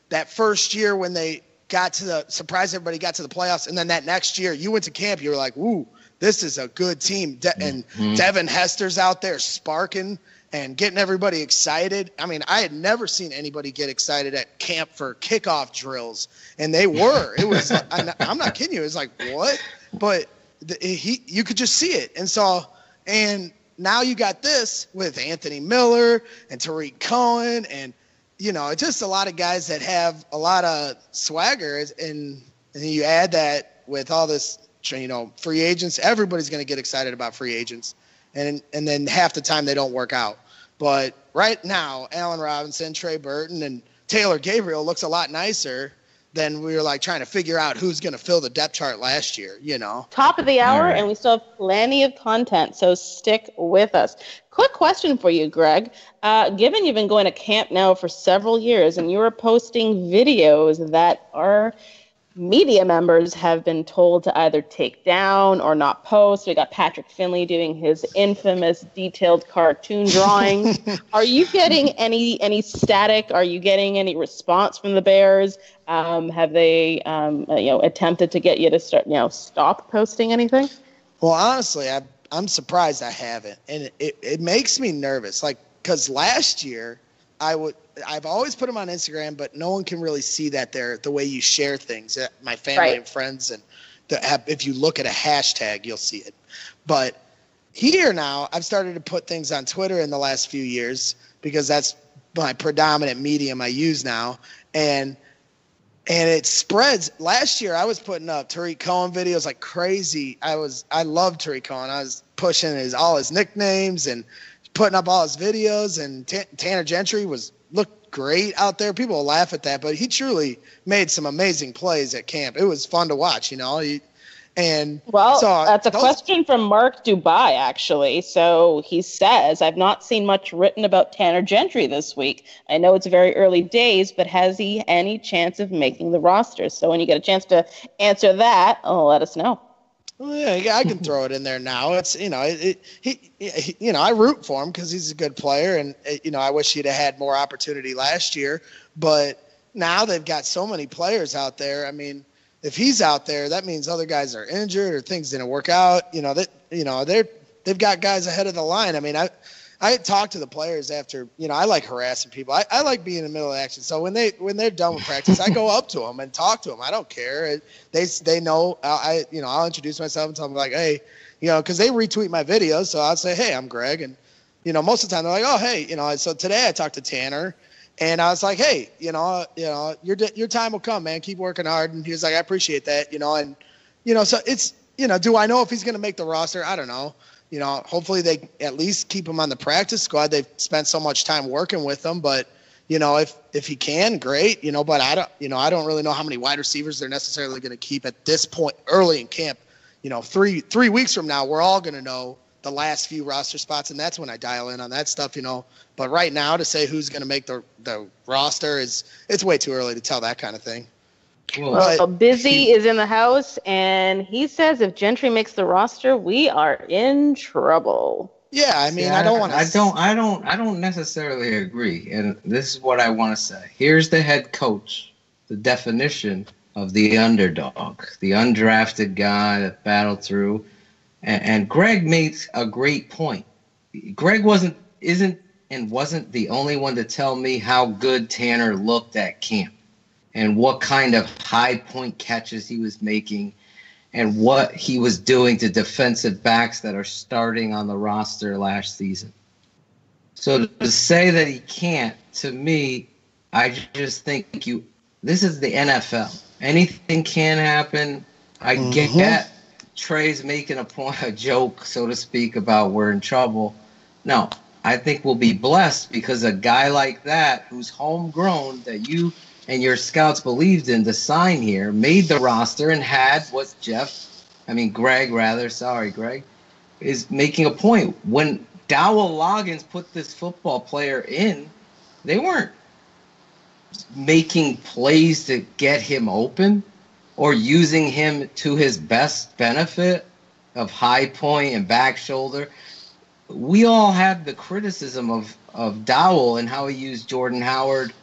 That first year when they surprised everybody, got to the playoffs. And then that next year you went to camp, you were like, ooh, this is a good team. And Devin Hester's out there sparking and getting everybody excited. I mean, I had never seen anybody get excited at camp for kickoff drills. And they were. It was, I'm not kidding you. It was like, what? But you could just see it. And now you got this with Anthony Miller and Tariq Cohen and, it's just a lot of guys that have a lot of swagger, and you add that with all this, free agents. Everybody's going to get excited about free agents, and then half the time they don't work out. But right now, Allen Robinson, Trey Burton, and Taylor Gabriel looks a lot nicer than we were like trying to figure out who's going to fill the depth chart last year. Top of the hour, and we still have plenty of content, so stick with us. Quick question for you, Greg. Given you've been going to camp now for several years and you are posting videos that our media members have been told to either take down or not post. We got Patrick Finley doing his infamous detailed cartoon drawings. Are you getting any static? Are you getting any response from the Bears? Have they attempted to get you to stop posting anything? Well, honestly, I'm surprised I haven't, and it makes me nervous. Like, because last year I've always put them on Instagram, but no one can really see that there the way you share things. My family and friends, and if you look at a hashtag, you'll see it. But here now, I've started to put things on Twitter in the last few years because that's my predominant medium I use now, and it spreads. Last year, I was putting up Tariq Cohen videos like crazy. I loved Tariq Cohen. I was pushing all his nicknames and putting up all his videos. And Tanner Gentry looked great out there. People will laugh at that, but he truly made some amazing plays at camp. It was fun to watch, you know. That's a question from Mark Dubai, actually. So he says, I've not seen much written about Tanner Gentry this week. I know it's very early days, but has he any chance of making the roster? So when you get a chance to answer that, let us know. Well, yeah, I can throw it in there now. It's, you know, I root for him because he's a good player, and you know, I wish he'd have had more opportunity last year. But now they've got so many players out there. I mean, if he's out there, that means other guys are injured or things didn't work out. You know they've got guys ahead of the line. I mean, I talk to the players after. You know, I like harassing people. I like being in the middle of action. So when they're done with practice, I go up to them and talk to them. I don't care. They know. I'll introduce myself and tell them like, hey, you know, because they retweet my videos. So I'll say, hey, I'm Greg, and you know, most of the time they're like, oh, hey, you know. So today I talked to Tanner. And I was like, hey, you know, your time will come, man. Keep working hard. And he was like, I appreciate that, you know. And, you know, so it's, you know, do I know if he's going to make the roster? I don't know. You know, hopefully they at least keep him on the practice squad. They've spent so much time working with him. But, you know, if he can, great. You know, but I don't really know how many wide receivers they're necessarily going to keep at this point early in camp. You know, three weeks from now, we're all going to know the last few roster spots, and that's when I dial in on that stuff, you know. But right now, to say who's going to make the roster it's way too early to tell that kind of thing. Well, Busy is in the house, and he says if Gentry makes the roster, we are in trouble. Yeah, I mean, I don't necessarily agree, and this is what I want to say. Here's the head coach, the definition of the underdog, the undrafted guy that battled through. And Greg makes a great point. Greg wasn't the only one to tell me how good Tanner looked at camp and what kind of high point catches he was making and what he was doing to defensive backs that are starting on the roster last season. So to say that he can't, to me, I just think this is the NFL. Anything can happen. I get Trey's making a joke, so to speak, about we're in trouble. No, I think we'll be blessed because a guy like that who's homegrown that you and your scouts believed in to sign here made the roster and had what Greg is making a point. When Dowell Loggins put this football player in, they weren't making plays to get him open or using him to his best benefit of high point and back shoulder. We all had the criticism of Dowell and how he used Jordan Howard,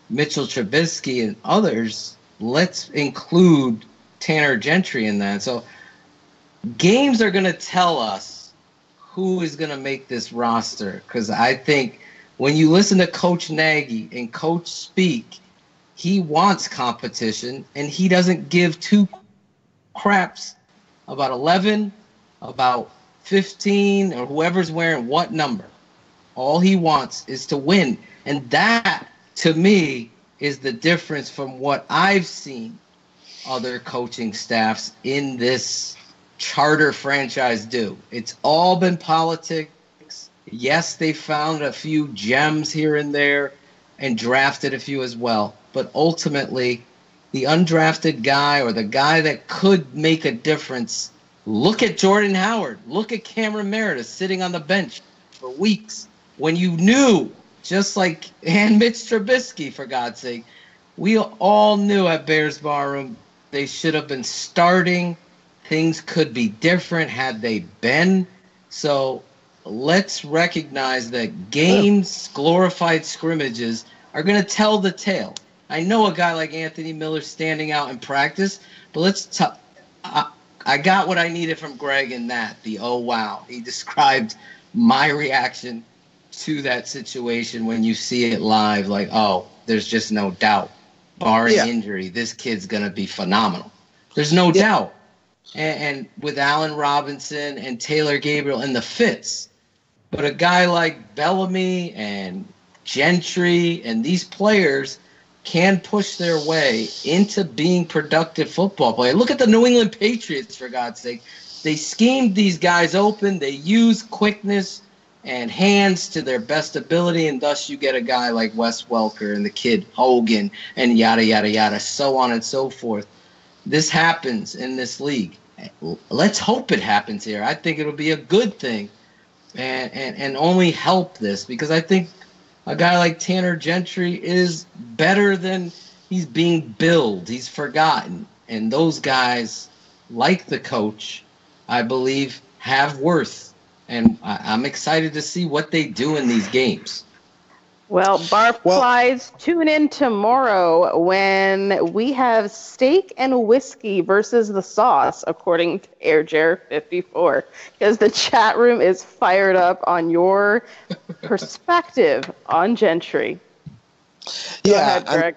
Mitchell Trubisky, and others. Let's include Tanner Gentry in that. So games are going to tell us who is going to make this roster, because I think when you listen to Coach Nagy and Coach speak, he wants competition, and he doesn't give two craps about 11, about 15, or whoever's wearing what number. All he wants is to win. And that, to me, is the difference from what I've seen other coaching staffs in this charter franchise do. It's all been politics. Yes, they found a few gems here and there and drafted a few as well. But ultimately, the undrafted guy or the guy that could make a difference, look at Jordan Howard. Look at Cameron Meredith sitting on the bench for weeks when you knew, just like and Mitch Trubisky, for God's sake, we all knew at Bears Barroom they should have been starting. Things could be different had they been. So let's recognize that games, glorified scrimmages, are going to tell the tale. I know a guy like Anthony Miller standing out in practice, but I got what I needed from Greg in that. Oh, wow. He described my reaction to that situation when you see it live, like, oh, there's just no doubt. Barring injury, this kid's going to be phenomenal. There's no doubt. And with Allen Robinson and Taylor Gabriel and the fits. But a guy like Bellamy and Gentry and these players can push their way into being productive football players. Look at the New England Patriots, for God's sake. They schemed these guys open. They used quickness and hands to their best ability, and thus you get a guy like Wes Welker and the kid Hogan and yada, yada, yada, so on and so forth. This happens in this league. Let's hope it happens here. I think it'll be a good thing and only help this, because I think a guy like Tanner Gentry is better than he's being billed. He's forgotten. And those guys, like the coach, I believe, have worth. And I'm excited to see what they do in these games. Well, Barflies, tune in tomorrow when we have Steak and Whiskey versus the Sauce, according to AirJair54, because the chat room is fired up on your perspective on Gentry. Go ahead, Greg.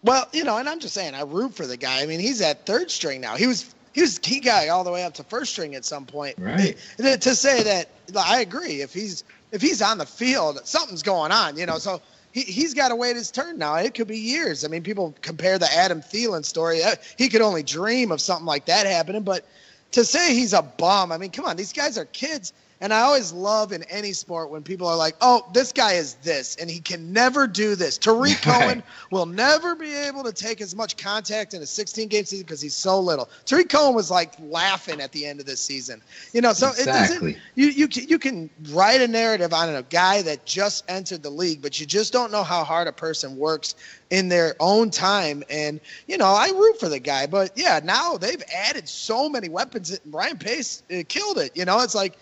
Well, and I'm just saying, I root for the guy. I mean, he's at third string now. He was key guy all the way up to first string at some point. Right. To say that, I agree. If he's on the field, something's going on, so he's got to wait his turn now. It could be years. I mean, people compare the Adam Thielen story. He could only dream of something like that happening, but to say he's a bum, I mean, come on, these guys are kids. And I always love in any sport when people are like, oh, this guy is this, and he can never do this. Tariq Cohen will never be able to take as much contact in a 16-game season because he's so little. Tariq Cohen was like laughing at the end of this season. So exactly. It doesn't, you can write a narrative on a guy that just entered the league, but you just don't know how hard a person works in their own time. And, I root for the guy. But, yeah, now they've added so many weapons. Ryan Pace killed it. It's like,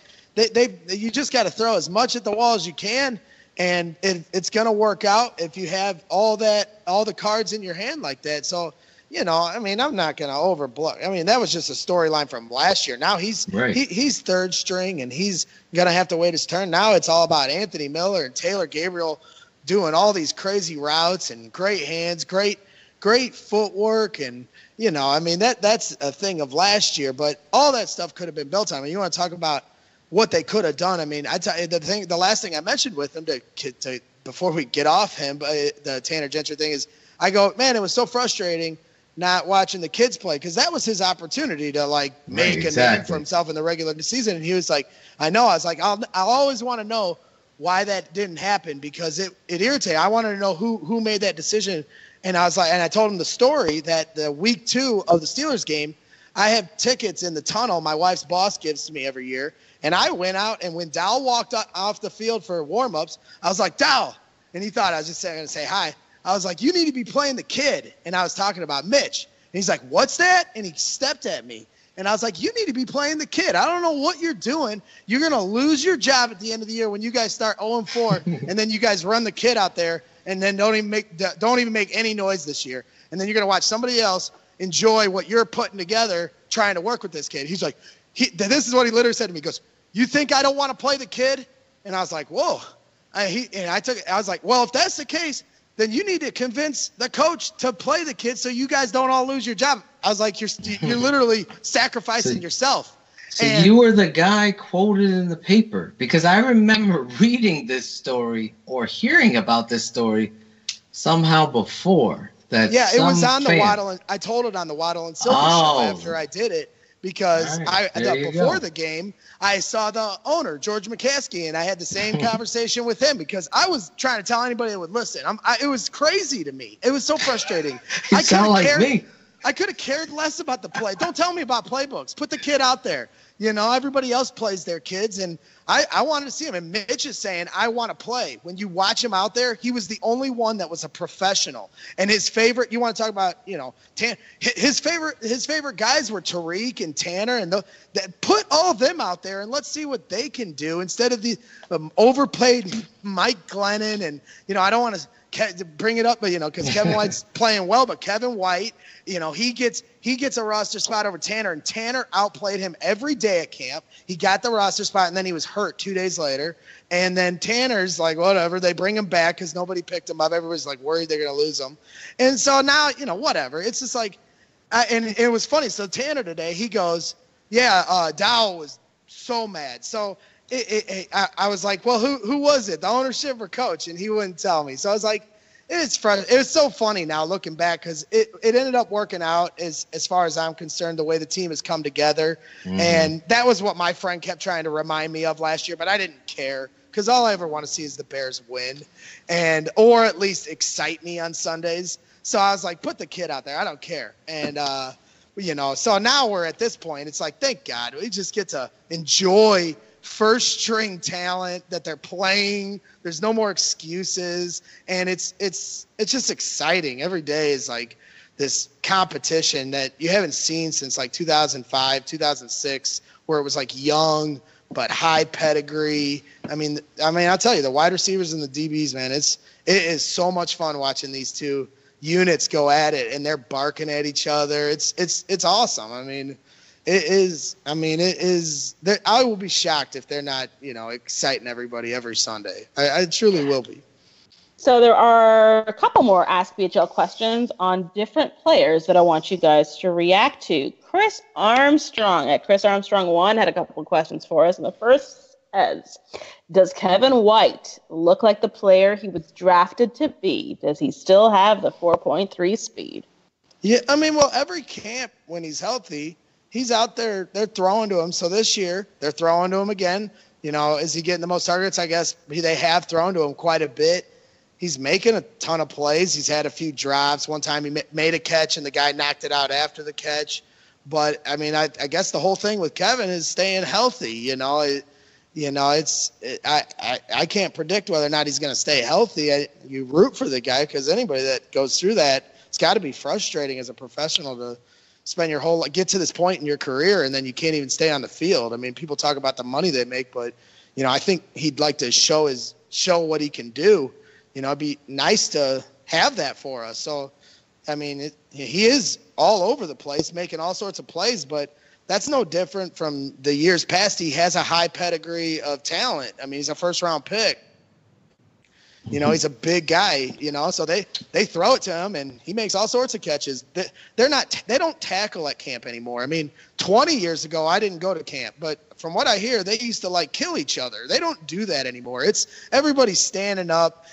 you just got to throw as much at the wall as you can, and it's going to work out if you have all the cards in your hand like that. So, I mean, I'm not going to overblow. I mean, that was just a storyline from last year. Now he's third string, and he's going to have to wait his turn. Now it's all about Anthony Miller and Taylor Gabriel doing all these crazy routes and great hands, great footwork, and I mean that's a thing of last year. But all that stuff could have been built on. I mean, you want to talk about what they could have done. I mean, I tell you the last thing I mentioned with him to before we get off him, the Tanner Gentry thing is, I go, man, it was so frustrating not watching the kids play, because that was his opportunity to make a name for himself in the regular season. And he was like, I know. I was like, I'll always want to know why that didn't happen, because it irritated. I wanted to know who made that decision. And I was like, and I told him the story that the week 2 of the Steelers game, I have tickets in the tunnel my wife's boss gives to me every year. And I went out, and when Dow walked off the field for warm-ups, I was like, Dow. And he thought I was just going to say hi. I was like, you need to be playing the kid. And I was talking about Mitch. And he's like, what's that? And he stepped at me. And I was like, you need to be playing the kid. I don't know what you're doing. You're going to lose your job at the end of the year when you guys start 0-4, and then you guys run the kid out there and then don't even make any noise this year. And then you're going to watch somebody else enjoy what you're putting together trying to work with this kid. He's like, this is what he literally said to me. He goes, you think I don't want to play the kid? And I was like, whoa. I was like, well, if that's the case, then you need to convince the coach to play the kid so you guys don't all lose your job. I was like, you're literally sacrificing yourself. So you were the guy quoted in the paper, because I remember reading this story or hearing about this story somehow before. That it was on the Waddle, and I told it on the Waddle and Silver show after I did it, because before the game, I saw the owner, George McCaskey, and I had the same conversation with him, because I was trying to tell anybody that would listen. It was crazy to me. It was so frustrating. You sound like me. I could have cared less about the play. Don't tell me about playbooks. Put the kid out there. Everybody else plays their kids, and I wanted to see him. And Mitch is saying, I want to play. When you watch him out there, he was the only one that was a professional. And his favorite, you want to talk about, his favorite guys were Tariq and Tanner, and put all of them out there and let's see what they can do instead of the overplayed Mike Glennon. And, I don't want to bring it up, but because Kevin White's playing well, but Kevin White, he gets a roster spot over Tanner, and Tanner outplayed him every day at camp. He got the roster spot, and then he was hurt 2 days later. And then Tanner's like, whatever. They bring him back because nobody picked him up. Everybody's like worried they're going to lose him. And so now, whatever. It's just like, and it was funny. So Tanner today, he goes, Dow was so mad. So I was like, well, who was it, the ownership or coach? And he wouldn't tell me. So I was like, it was so funny now looking back, because it ended up working out as far as I'm concerned, the way the team has come together. Mm-hmm. And that was what my friend kept trying to remind me of last year, but I didn't care because all I ever want to see is the Bears win, or at least excite me on Sundays. So I was like, put the kid out there. I don't care. And, so now we're at this point. It's like, thank God. We just get to enjoy first-string talent that they're playing. There's no more excuses. And it's just exciting. Every day is like this competition that you haven't seen since like 2005, 2006, where it was like young but high pedigree. I mean, I'll tell you, the wide receivers and the DBs, man, it is so much fun watching these two units go at it, and they're barking at each other. It's awesome. It is. I will be shocked if they're not, exciting everybody every Sunday. I truly will be. So there are a couple more Ask BHL questions on different players that I want you guys to react to. Chris Armstrong at Chris Armstrong 1 had a couple of questions for us, and the first says, does Kevin White look like the player he was drafted to be? Does he still have the 4.3 speed? Yeah, every camp when he's healthy, he's out there, they're throwing to him. So this year, they're throwing to him again. Is he getting the most targets? I guess they have thrown to him quite a bit. He's making a ton of plays. He's had a few drops. One time he made a catch and the guy knocked it out after the catch. But, I guess the whole thing with Kevin is staying healthy. I can't predict whether or not he's going to stay healthy. You root for the guy because anybody that goes through that, it's got to be frustrating as a professional to spend your whole get to this point in your career and then you can't even stay on the field. People talk about the money they make, but I think he'd like to show what he can do. It'd be nice to have that for us. So, he is all over the place, making all sorts of plays, but that's no different from the years past. He has a high pedigree of talent. He's a first-round pick. He's a big guy, so they throw it to him, and he makes all sorts of catches. They don't tackle at camp anymore. 20 years ago, I didn't go to camp, but from what I hear, they used to, kill each other. They don't do that anymore. It's everybody standing up.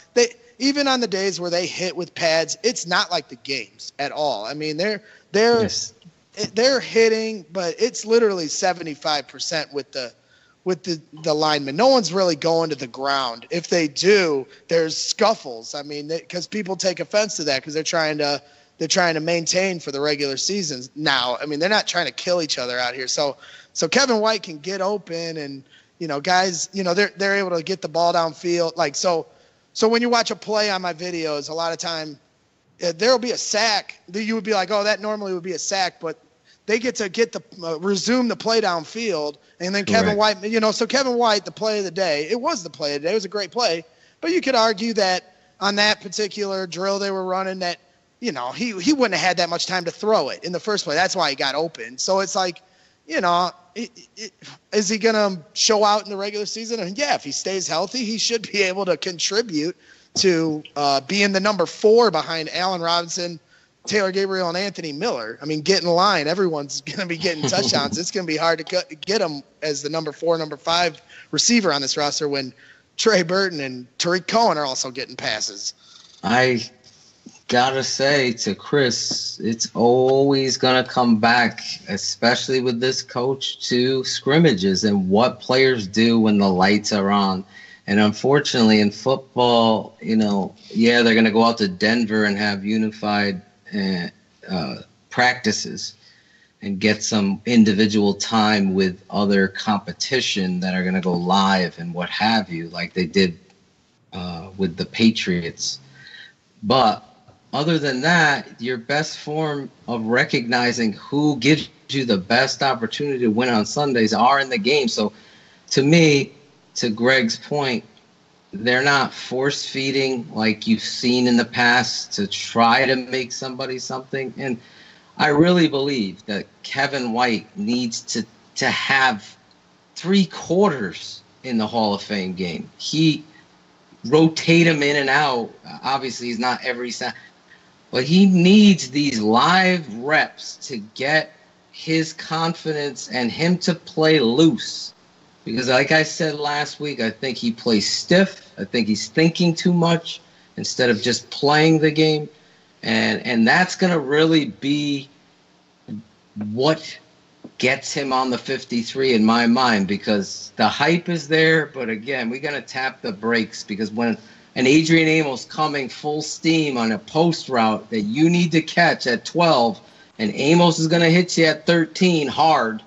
Even on the days where they hit with pads, it's not like the games at all. They're hitting, but it's literally 75% with the linemen. No one's really going to the ground. If they do, there's scuffles. Because people take offense to that because they're trying to maintain for the regular seasons now. They're not trying to kill each other out here. So Kevin White can get open, and guys, they're able to get the ball downfield. So when you watch a play on my videos, a lot of time there'll be a sack that you would be like, oh, that normally would be a sack, but they get to resume the play downfield. And then Kevin White, so Kevin White, the play of the day, it was the play of the day. It was a great play. But you could argue that on that particular drill they were running that, he wouldn't have had that much time to throw it in the first place. That's why he got open. So it's like, is he going to show out in the regular season? And yeah, if he stays healthy, he should be able to contribute to being the number 4 behind Allen Robinson, Taylor Gabriel, and Anthony Miller. Get in line. Everyone's going to be getting touchdowns. It's going to be hard to get him as the number 4, number 5 receiver on this roster when Trey Burton and Tariq Cohen are also getting passes. I gotta say to Chris, it's always going to come back, especially with this coach, to scrimmages and what players do when the lights are on. And unfortunately in football, they're going to go out to Denver and have unified practices and get some individual time with other competition that are going to go live and what have you, like they did with the Patriots. But other than that, your best form of recognizing who gives you the best opportunity to win on Sundays are in the game. So to me, to Greg's point, they're not force feeding like you've seen in the past to try to make somebody something. And I really believe that Kevin White needs to have 3 quarters in the Hall of Fame game. He rotate him in and out. Obviously, he's not every snap, but he needs these live reps to get his confidence and him to play loose. Because like I said last week, I think he plays stiff. I think he's thinking too much instead of just playing the game. And that's going to really be what gets him on the 53 in my mind, because the hype is there. But again, we got to tap the brakes, because when an Adrian Amos coming full steam on a post route that you need to catch at 12, and Amos is going to hit you at 13 hard,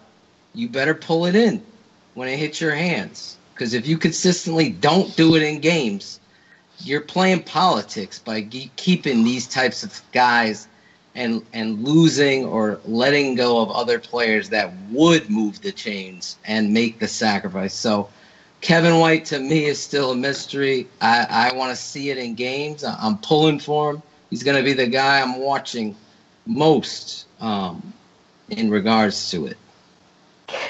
you better pull it in when it hits your hands. Because if you consistently don't do it in games, you're playing politics by keeping these types of guys and losing or letting go of other players that would move the chains and make the sacrifice. So Kevin White, to me, is still a mystery. I want to see it in games. I'm pulling for him. He's going to be the guy I'm watching most in regards to it.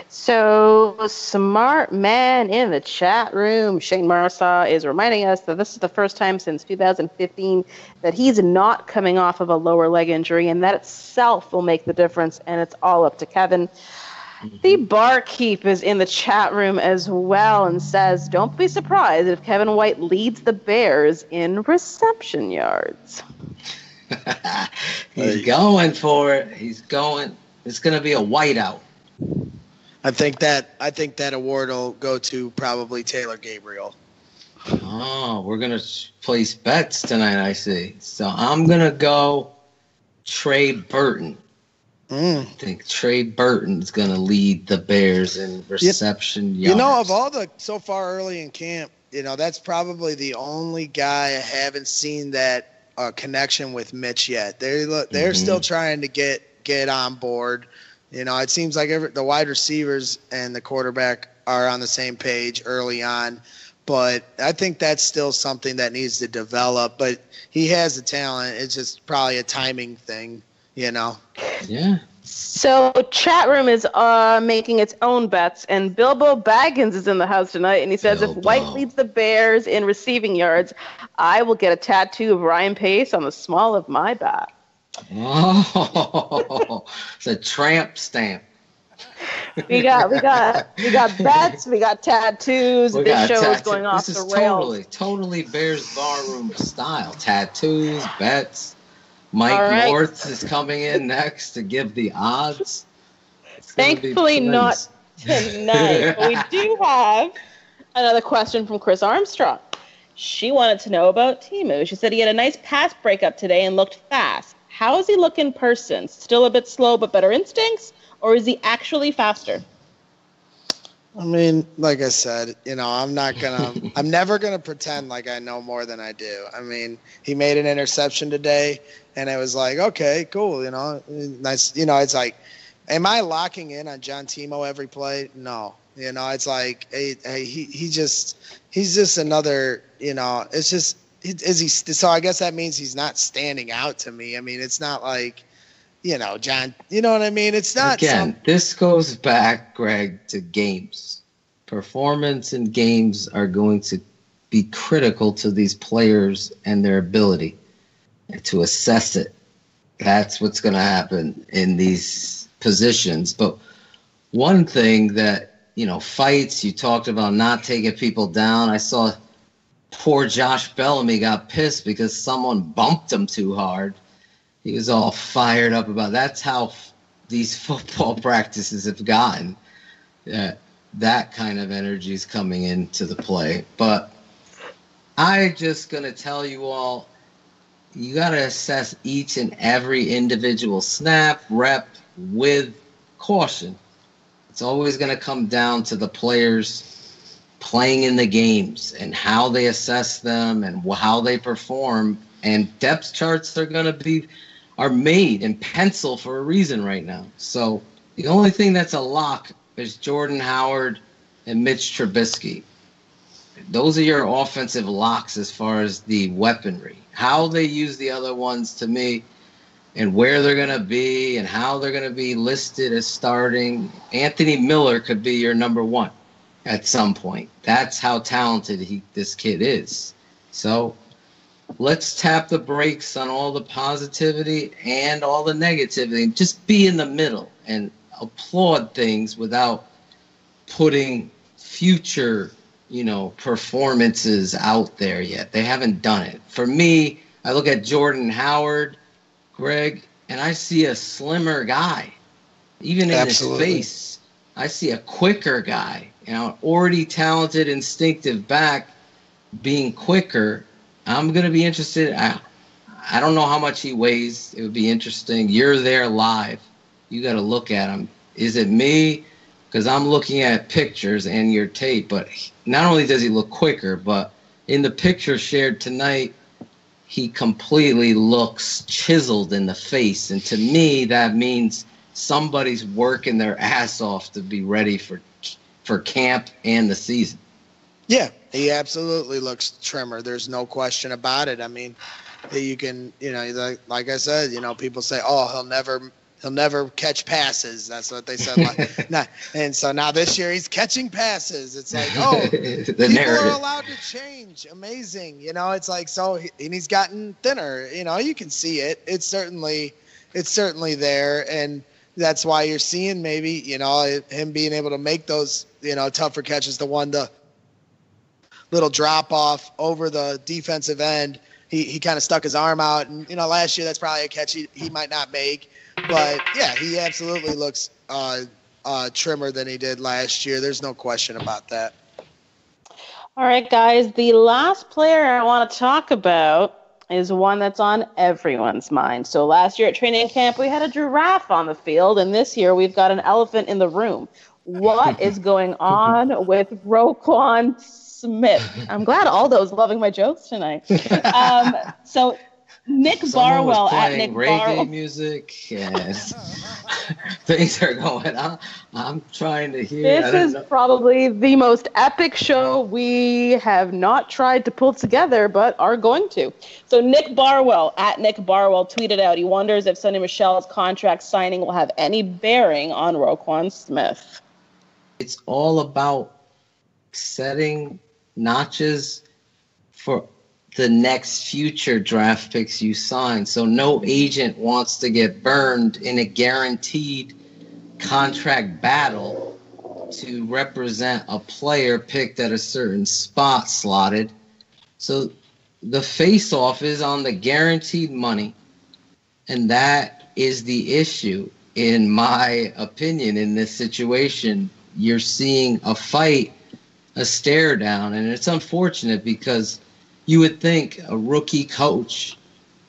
So, smart man in the chat room, Shane Marsaw, is reminding us that this is the first time since 2015 that he's not coming off of a lower leg injury, and that itself will make the difference, and it's all up to Kevin. The barkeep is in the chat room as well and says, don't be surprised if Kevin White leads the Bears in reception yards. He's going for it. He's going. It's going to be a whiteout. I think that award will go to probably Taylor Gabriel. Oh, we're going to place bets tonight, I see. So I'm going to go Trey Burton. I think Trey Burton's going to lead the Bears in reception yards. You know, of all the so far early in camp, you know, that's probably the only guy I haven't seen that connection with Mitch yet. They're still trying to get on board. You know, it seems like the wide receivers and the quarterback are on the same page early on, but I think that's still something that needs to develop. But he has the talent. It's just probably a timing thing, you know. Yeah. So chat room is making its own bets, and Bilbo Baggins is in the house tonight, and he says if White leads the Bears in receiving yards, I will get a tattoo of Ryan Pace on the small of my back. Oh, it's a tramp stamp. We got bets, we got tattoos. This show is going off the rails. Totally Bears Barroom style. Tattoos, bets. Mike North is coming in next to give the odds. Thankfully not tonight, but we do have another question from Chris Armstrong. She wanted to know about Timu. She said he had a nice pass breakup today and looked fast. How is he look in person? Still a bit slow but better instincts? Or is he actually faster? I mean, like I said, you know, I'm never going to pretend like I know more than I do. I mean, he made an interception today, and it was like, okay, cool, you know, nice. You know, it's like, am I locking in on John Timo every play? No. You know, it's like, he's just another, you know, it's just, so I guess that means he's not standing out to me. I mean, it's not like, you know, John, you know what I mean? It's not. Again, this goes back, Greg, to games. Performance in games are going to be critical to these players and their ability to assess it. That's what's going to happen in these positions. But one thing that, you know, fights, you talked about not taking people down. I saw poor Josh Bellamy got pissed because someone bumped him too hard. He was all fired up about it. That's how these football practices have gotten. That kind of energy is coming into the play. But I'm just going to tell you all, you got to assess each and every individual snap, rep with caution. It's always going to come down to the players playing in the games and how they assess them and how they perform. And depth charts are made in pencil for a reason right now. So the only thing that's a lock is Jordan Howard and Mitch Trubisky. Those are your offensive locks as far as the weaponry. How they use the other ones, to me, and where they're going to be and how they're going to be listed as starting. Anthony Miller could be your number one at some point. That's how talented this kid is. So let's tap the brakes on all the positivity and all the negativity. Just be in the middle and applaud things without putting future, you know, performances out there yet. They haven't done it. For me, I look at Jordan Howard, Greg, and I see a slimmer guy. Even in Absolutely. his face, I see a quicker guy, already talented, instinctive back being quicker. I'm going to be interested. I don't know how much he weighs. It would be interesting. You're there live. You got to look at him. Is it me? Because I'm looking at pictures and your tape, but not only does he look quicker, but in the picture shared tonight, he completely looks chiseled in the face. And to me, that means somebody's working their ass off to be ready for camp and the season. Yeah, he absolutely looks trimmer. There's no question about it. I mean, you can, like I said, people say, "Oh, he'll never catch passes." That's what they said. And so now this year he's catching passes. It's like, oh, people narrative. are allowed to change. Amazing, it's like and he's gotten thinner. You can see it. It's certainly there, and that's why you're seeing maybe him being able to make those tougher catches. The little drop off over the defensive end. He kind of stuck his arm out, and last year that's probably a catch he might not make. But yeah, he absolutely looks trimmer than he did last year. There's no question about that. All right, guys, the last player I want to talk about is one that's on everyone's mind. So last year at training camp, we had a giraffe on the field, and this year we've got an elephant in the room. What is going on with Roquan Smith? I'm glad Aldo's loving my jokes tonight. So Nick Barwell at Nick reggae Barwell. music. Yes. Things are going on. I'm trying to hear. This is probably the most epic show we have not tried to pull together, but are going to. So Nick Barwell at Nick Barwell tweeted out, he wonders if Sonny Michel's contract signing will have any bearing on Roquan Smith. It's all about setting notches for the next future draft picks you sign. So no agent wants to get burned in a guaranteed contract battle to represent a player picked at a certain spot slotted. So the face-off is on the guaranteed money, and that is the issue, in my opinion, in this situation. You're seeing a fight, a stare down, and it's unfortunate because you would think a rookie coach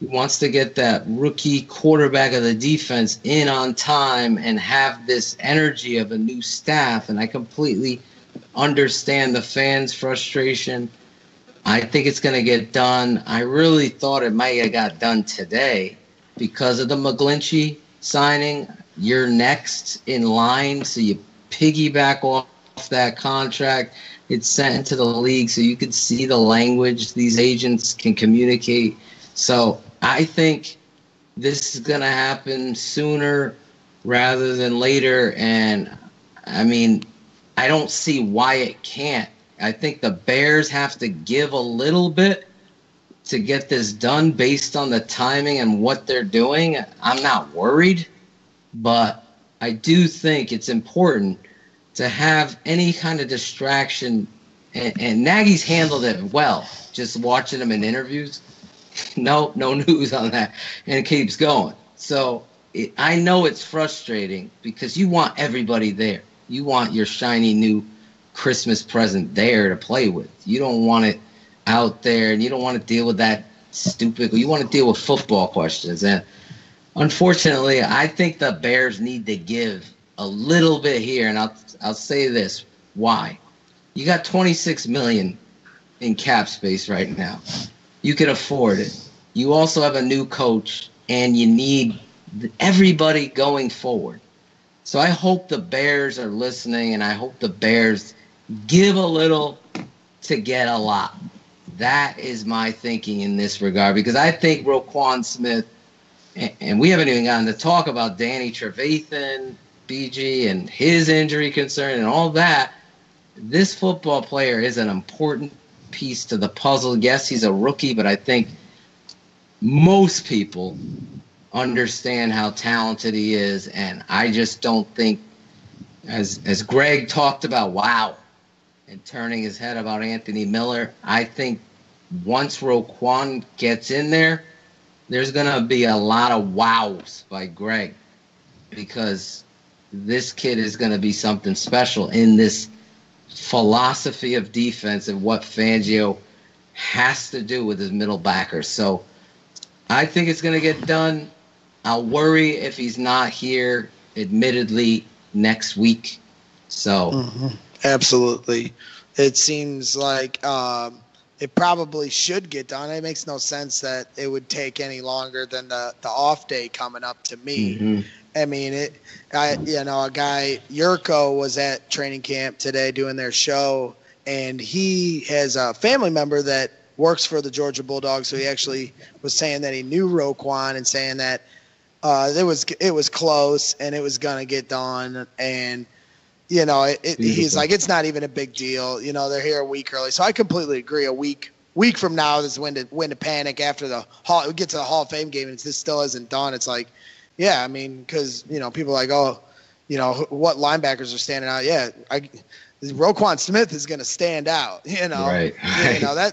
wants to get that rookie quarterback of the defense in on time and have this energy of a new staff, and I completely understand the fans' frustration. I think it's going to get done. I really thought it might have got done today because of the McGlinchey signing. You're next in line, so you piggyback off that contract. It's sent into the league so you could see the language these agents can communicate. So I think this is going to happen sooner rather than later. And, I mean, I don't see why it can't. I think the Bears have to give a little bit to get this done based on the timing and what they're doing. I'm not worried, but I do think it's important to have any kind of distraction, and Nagy's handled it well. Just watching him in interviews, no news on that, and it keeps going. So I know it's frustrating because you want everybody there. You want your shiny new Christmas present there to play with. You don't want it out there, and you don't want to deal with that stupid. You want to deal with football questions, and unfortunately, I think the Bears need to give a little bit here, and I'll say this: why? You got $26 million in cap space right now. You can afford it. You also have a new coach, and you need everybody going forward. So I hope the Bears are listening, and I hope the Bears give a little to get a lot. That is my thinking in this regard, because I think Roquan Smith, and we haven't even gotten to talk about Danny Trevathan, BG, and his injury concern and all that. This football player is an important piece to the puzzle. Yes, he's a rookie, but I think most people understand how talented he is, and I just don't think, as Greg talked about, wow, and turning his head about Anthony Miller, I think once Roquan gets in there, there's going to be a lot of wows by Greg, because this kid is going to be something special in this philosophy of defense and what Fangio has to do with his middle backers. So I think it's going to get done. I'll worry if he's not here, admittedly, next week. So Absolutely. It seems like it probably should get done. It makes no sense that it would take any longer than the off day coming up to me. I mean, a guy, Yurko, was at training camp today doing their show, and he has a family member that works for the Georgia Bulldogs. So he actually was saying that he knew Roquan and saying that it was close and it was going to get done. And, he's like, it's not even a big deal. They're here a week early. So I completely agree. A week from now is when to panic after we get to the Hall of Fame game and this still isn't done. It's like, yeah, I mean, because, people are like, oh, what linebackers are standing out? Yeah, Roquan Smith is going to stand out, Right.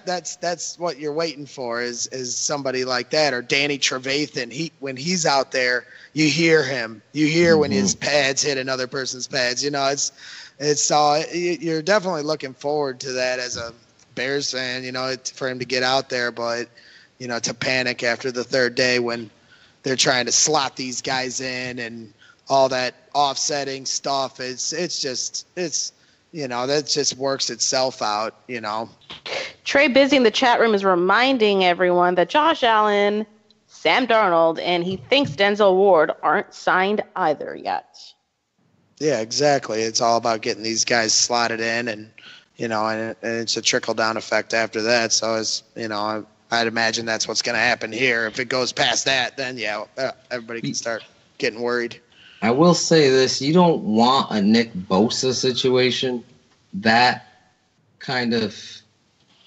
That's what you're waiting for is somebody like that, or Danny Trevathan. When he's out there, you hear him. You hear when his pads hit another person's pads. You're definitely looking forward to that as a Bears fan. For him to get out there, but to panic after the third day when they're trying to slot these guys in and all that offsetting stuff. That just works itself out, Trey Busy in the chat room is reminding everyone that Josh Allen, Sam Darnold, and he thinks Denzel Ward aren't signed either yet. Yeah, exactly. It's all about getting these guys slotted in and it's a trickle-down effect after that. So, I'd imagine that's what's going to happen here. If it goes past that, then, everybody can start getting worried. I will say this. You don't want a Nick Bosa situation, that kind of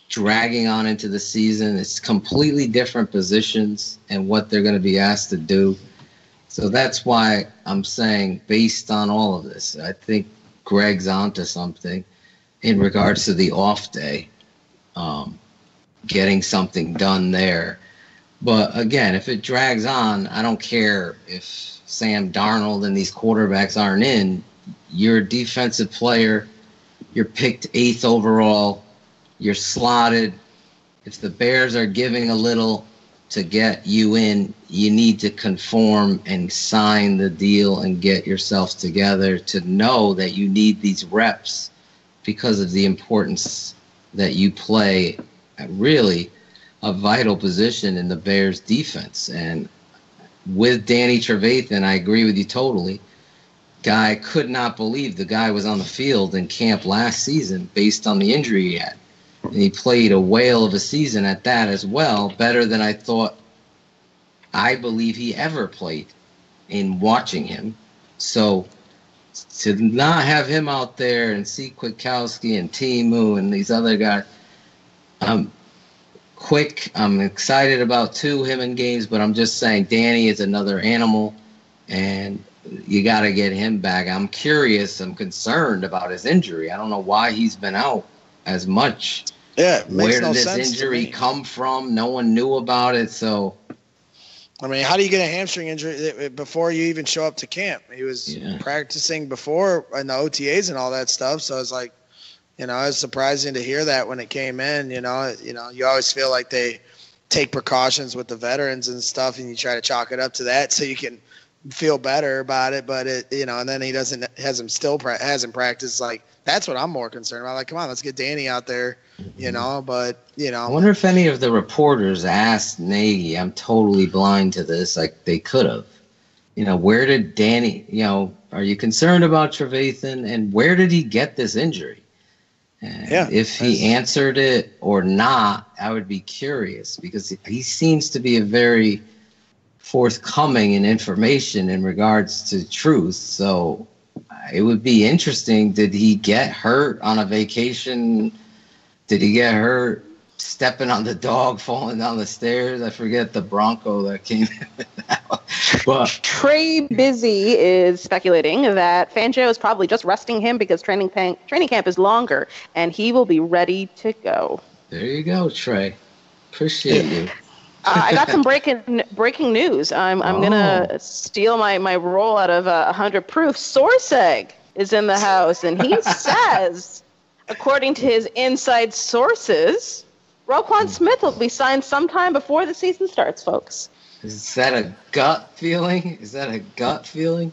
dragging on into the season. It's completely different positions and what they're going to be asked to do. So that's why I'm saying, based on all of this, I think Greg's onto something in regards to the off day, getting something done there. But again, if it drags on, I don't care if Sam Darnold and these quarterbacks aren't in. You're a defensive player. You're picked 8th overall. You're slotted. If the Bears are giving a little to get you in, you need to conform and sign the deal and get yourself together to know that you need these reps because of the importance that you play at really a vital position in the Bears defense. And with Danny Trevathan, I agree with you totally. Guy could not believe the guy was on the field in camp last season based on the injury he had. And he played a whale of a season at that as well, better than I believe he ever played in watching him. So to not have him out there and see Kwiatkowski and Timu and these other guys, I'm excited about him in games, but I'm just saying Danny is another animal, and you got to get him back. I'm curious. I'm concerned about his injury. I don't know why he's been out as much. Yeah, it makes where no did this sense injury to me. come from? No one knew about it, so. I mean, how do you get a hamstring injury before you even show up to camp? He was practicing before in the OTAs and all that stuff, so it's like, it was surprising to hear that when it came in. You always feel like they take precautions with the veterans and stuff, and you try to chalk it up to that so you can feel better about it. But and then he hasn't practiced. Like, that's what I'm more concerned about. Like, come on, let's get Danny out there. But I wonder if any of the reporters asked Nagy. I'm totally blind to this. Like, they could have. Where did Danny? Are you concerned about Trevathan, and where did he get this injury? And if he answered it or not, I would be curious, because he seems to be a very forthcoming in information in regards to truth. So it would be interesting. Did he get hurt on a vacation? Did he get hurt stepping on the dog, falling down the stairs? I forget the Bronco that came in with that one. But Trey Busy is speculating that Fangio is probably just resting him because training camp is longer, and he will be ready to go. There you go, Trey. Appreciate you. I got some breaking news. I'm gonna steal my role out of 100 Proof. Source Egg is in the house, and he says, according to his inside sources, Roquan Smith will be signed sometime before the season starts, folks. Is that a gut feeling?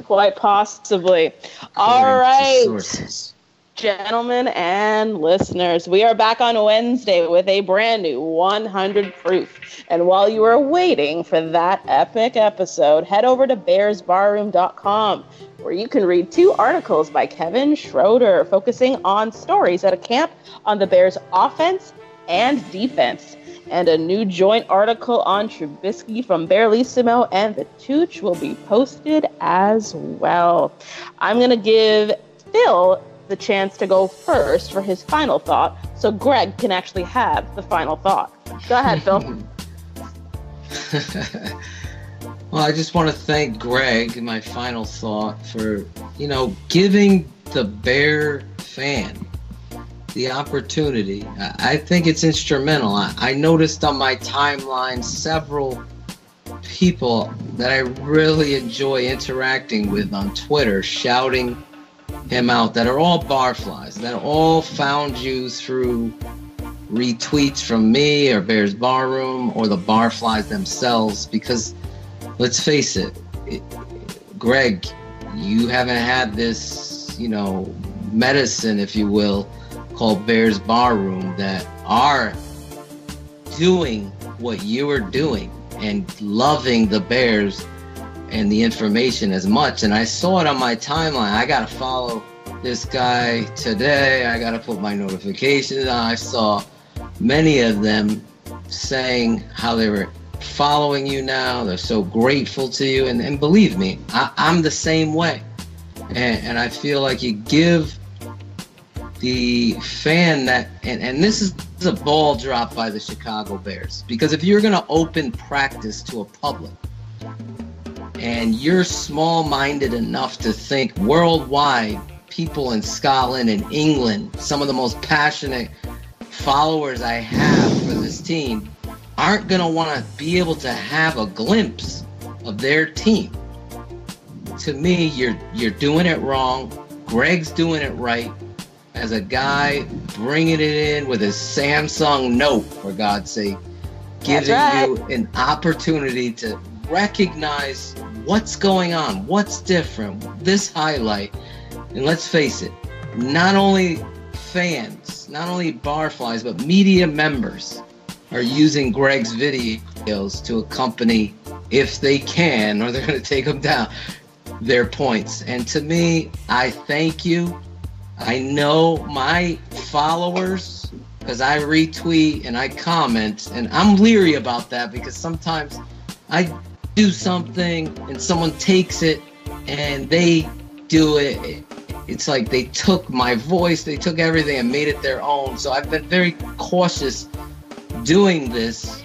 Quite possibly. All right, gentlemen and listeners, we are back on Wednesday with a brand new 100 Proof. And while you are waiting for that epic episode, head over to bearsbarroom.com, where you can read 2 articles by Kevin Schroeder focusing on stories at a camp on the Bears' offense and defense, and a new joint article on Trubisky from Bearlissimo and the Tooch will be posted as well. I'm going to give Phil the chance to go first for his final thought, so Greg can actually have the final thought. Go ahead, Phil. Well, I just want to thank Greg, my final thought, for, giving the Bear fan the opportunity. I think it's instrumental. I noticed on my timeline several people that I really enjoy interacting with on Twitter, shouting him out, that are all barflies, that all found you through retweets from me or Bears Barroom or the barflies themselves, because let's face it, Greg, you haven't had this, medicine, if you will, called Bears Barroom, that are doing what you are doing and loving the Bears and the information as much. And I saw it on my timeline. I got to follow this guy today. I got to put my notifications on. I saw many of them saying how they were following you now. They're so grateful to you. And believe me, I'm the same way. And I feel like you give the fan that, and this is a ball drop by the Chicago Bears, because if you're going to open practice to a public and you're small-minded enough to think worldwide, people in Scotland and England, some of the most passionate followers I have for this team, aren't going to want to be able to have a glimpse of their team. To me, you're doing it wrong. Greg's doing it right. As a guy bringing it in with his Samsung Note, for God's sake, giving you an opportunity to recognize what's going on, what's different, this highlight. And let's face it, not only fans, not only barflies, but media members are using Greg's videos to accompany, if they can, or they're going to take them down, their points. And to me, I thank you. I know my followers, because I retweet and I comment, and I'm leery about that, because sometimes I do something and someone takes it and they do it. It's like they took my voice, they took everything and made it their own. So I've been very cautious doing this,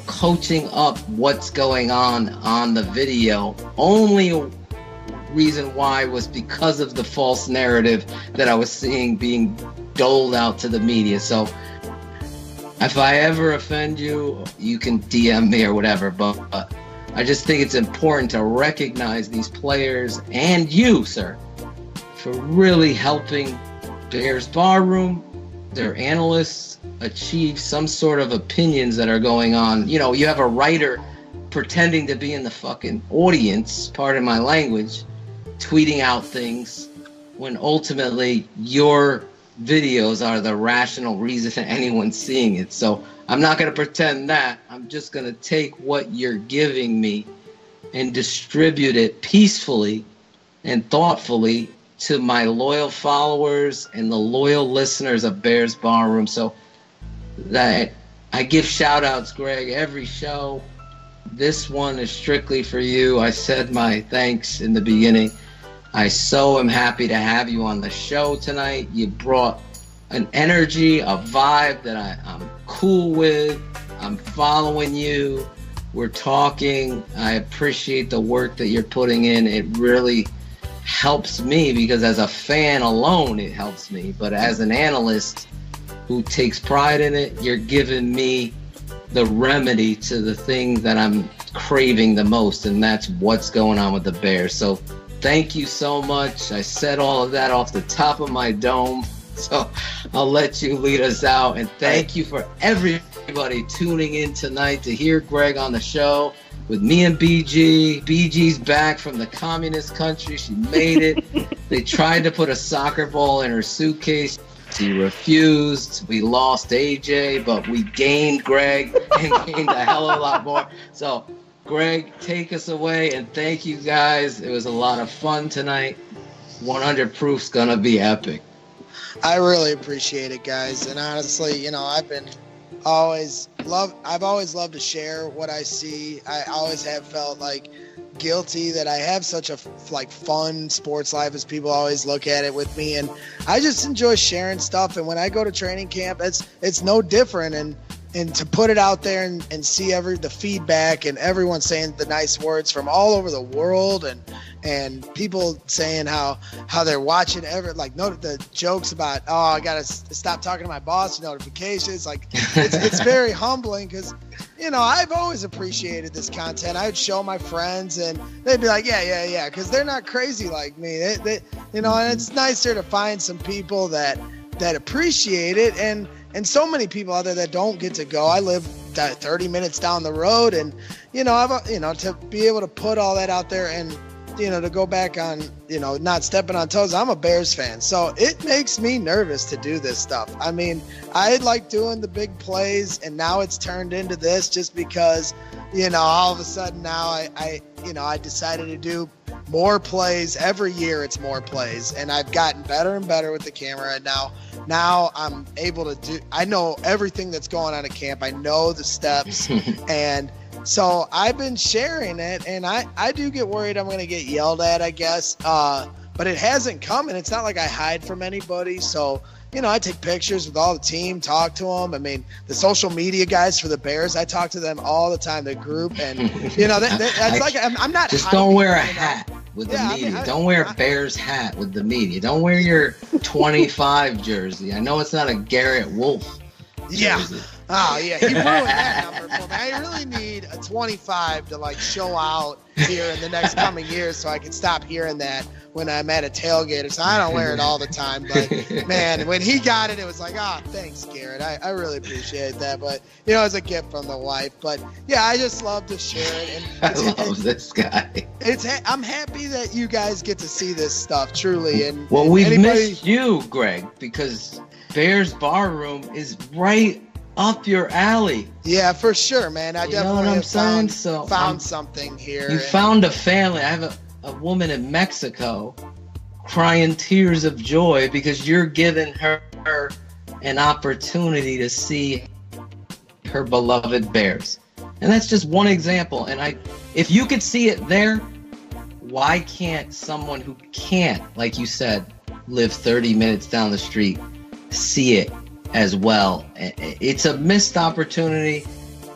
coaching up what's going on the video. Only reason why was because of the false narrative that I was seeing being doled out to the media. So if I ever offend you, you can DM me or whatever, but I just think it's important to recognize these players and you, sir, for really helping Bears Barroom, their analysts, achieve some sort of opinions that are going on. You have a writer pretending to be in the fucking audience, pardon my language, tweeting out things when ultimately your videos are the rational reason anyone's seeing it. So I'm not going to pretend that. I'm just going to take what you're giving me and distribute it peacefully and thoughtfully to my loyal followers and the loyal listeners of Bears Barroom. So that I give shout outs, Greg, every show. This one is strictly for you. I said my thanks in the beginning. I so am happy to have you on the show tonight. You brought an energy, a vibe that I'm cool with. I'm following you. We're talking. I appreciate the work that you're putting in. It really helps me, because as a fan alone, it helps me. But as an analyst who takes pride in it, you're giving me the remedy to the things that I'm craving the most, and that's what's going on with the Bears. So thank you so much. I said all of that off the top of my dome, so I'll let you lead us out. And thank you for everybody tuning in tonight to hear Greg on the show with me and BG. BG's back from the communist country. She made it. They tried to put a soccer ball in her suitcase. She refused. We lost AJ, but we gained Greg and gained a hell of a lot more. So, Greg, take us away, and thank you guys. It was a lot of fun tonight. 100 Proof's gonna be epic. I really appreciate it, guys. And honestly, you know, I've always loved to share what I see. I always have felt like guilty that I have such a fun sports life as people always look at it with me, and I just enjoy sharing stuff. And when I go to training camp, it's no different, and to put it out there and see the feedback and everyone saying the nice words from all over the world, and people saying how they're watching the jokes about, oh, I gotta stop talking to my boss, notifications, it's very humbling, because you know, I've always appreciated this content. I would show my friends and they'd be like, yeah, because they're not crazy like me. They you know, and it's nicer to find some people that appreciate it, and so many people out there that don't get to go. I live 30 minutes down the road, and you know, to be able to put all that out there, and you know, to go back on, you know, not stepping on toes. I'm a Bears fan, so it makes me nervous to do this stuff. I mean, I like doing the big plays, and now it's turned into this just because, you know, all of a sudden now I decided to do more plays every year. It's more plays, and I've gotten better and better with the camera. And now I'm able to I know everything that's going on at camp. I know the steps, and so I've been sharing it, and I do get worried I'm going to get yelled at, I guess. But it hasn't come, and it's not like I hide from anybody. So, you know, I take pictures with all the team, talk to them. I mean, the social media guys for the Bears, I talk to them all the time, the group. And, you know, it's like I'm not just hiding, don't wear a hat with the media. Don't wear a Bears hat with the media. Don't wear your 25 jersey. I know it's not a Garrett Wolf jersey. Oh, yeah, he ruined that number for me. I really need a 25 to, show out here in the next coming years so I can stop hearing that when I'm at a tailgate. So I don't wear it all the time. But, man, when he got it, it was like, thanks, Garrett. I really appreciate that. But, you know, it's a gift from the wife. But, yeah, I just love to share it. And I love this guy. I'm happy that you guys get to see this stuff, truly. And we've missed you, Greg, because Bears Bar Room is right up your alley. Yeah, for sure, man. I definitely found something here. You found a family. I have a woman in Mexico crying tears of joy because you're giving her an opportunity to see her beloved Bears. And that's just one example. And if you could see it there, why can't someone who can't, like you said, live 30 minutes down the street, see it as well? It's a missed opportunity,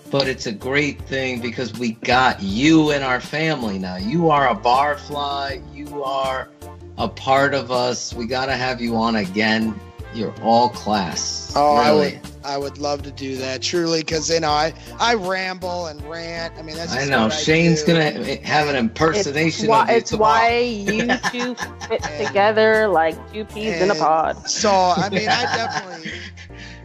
but it's a great thing because we got you in our family now. You are a barfly. You are a part of us. We got to have you on again. You're all class. Oh, really. I would love to do that, truly, because, you know, I ramble and rant. I mean, that's just I know. Shane's going to have an impersonation of you It's tomorrow. why you two fit together like two peas in a pod. So, I mean, I definitely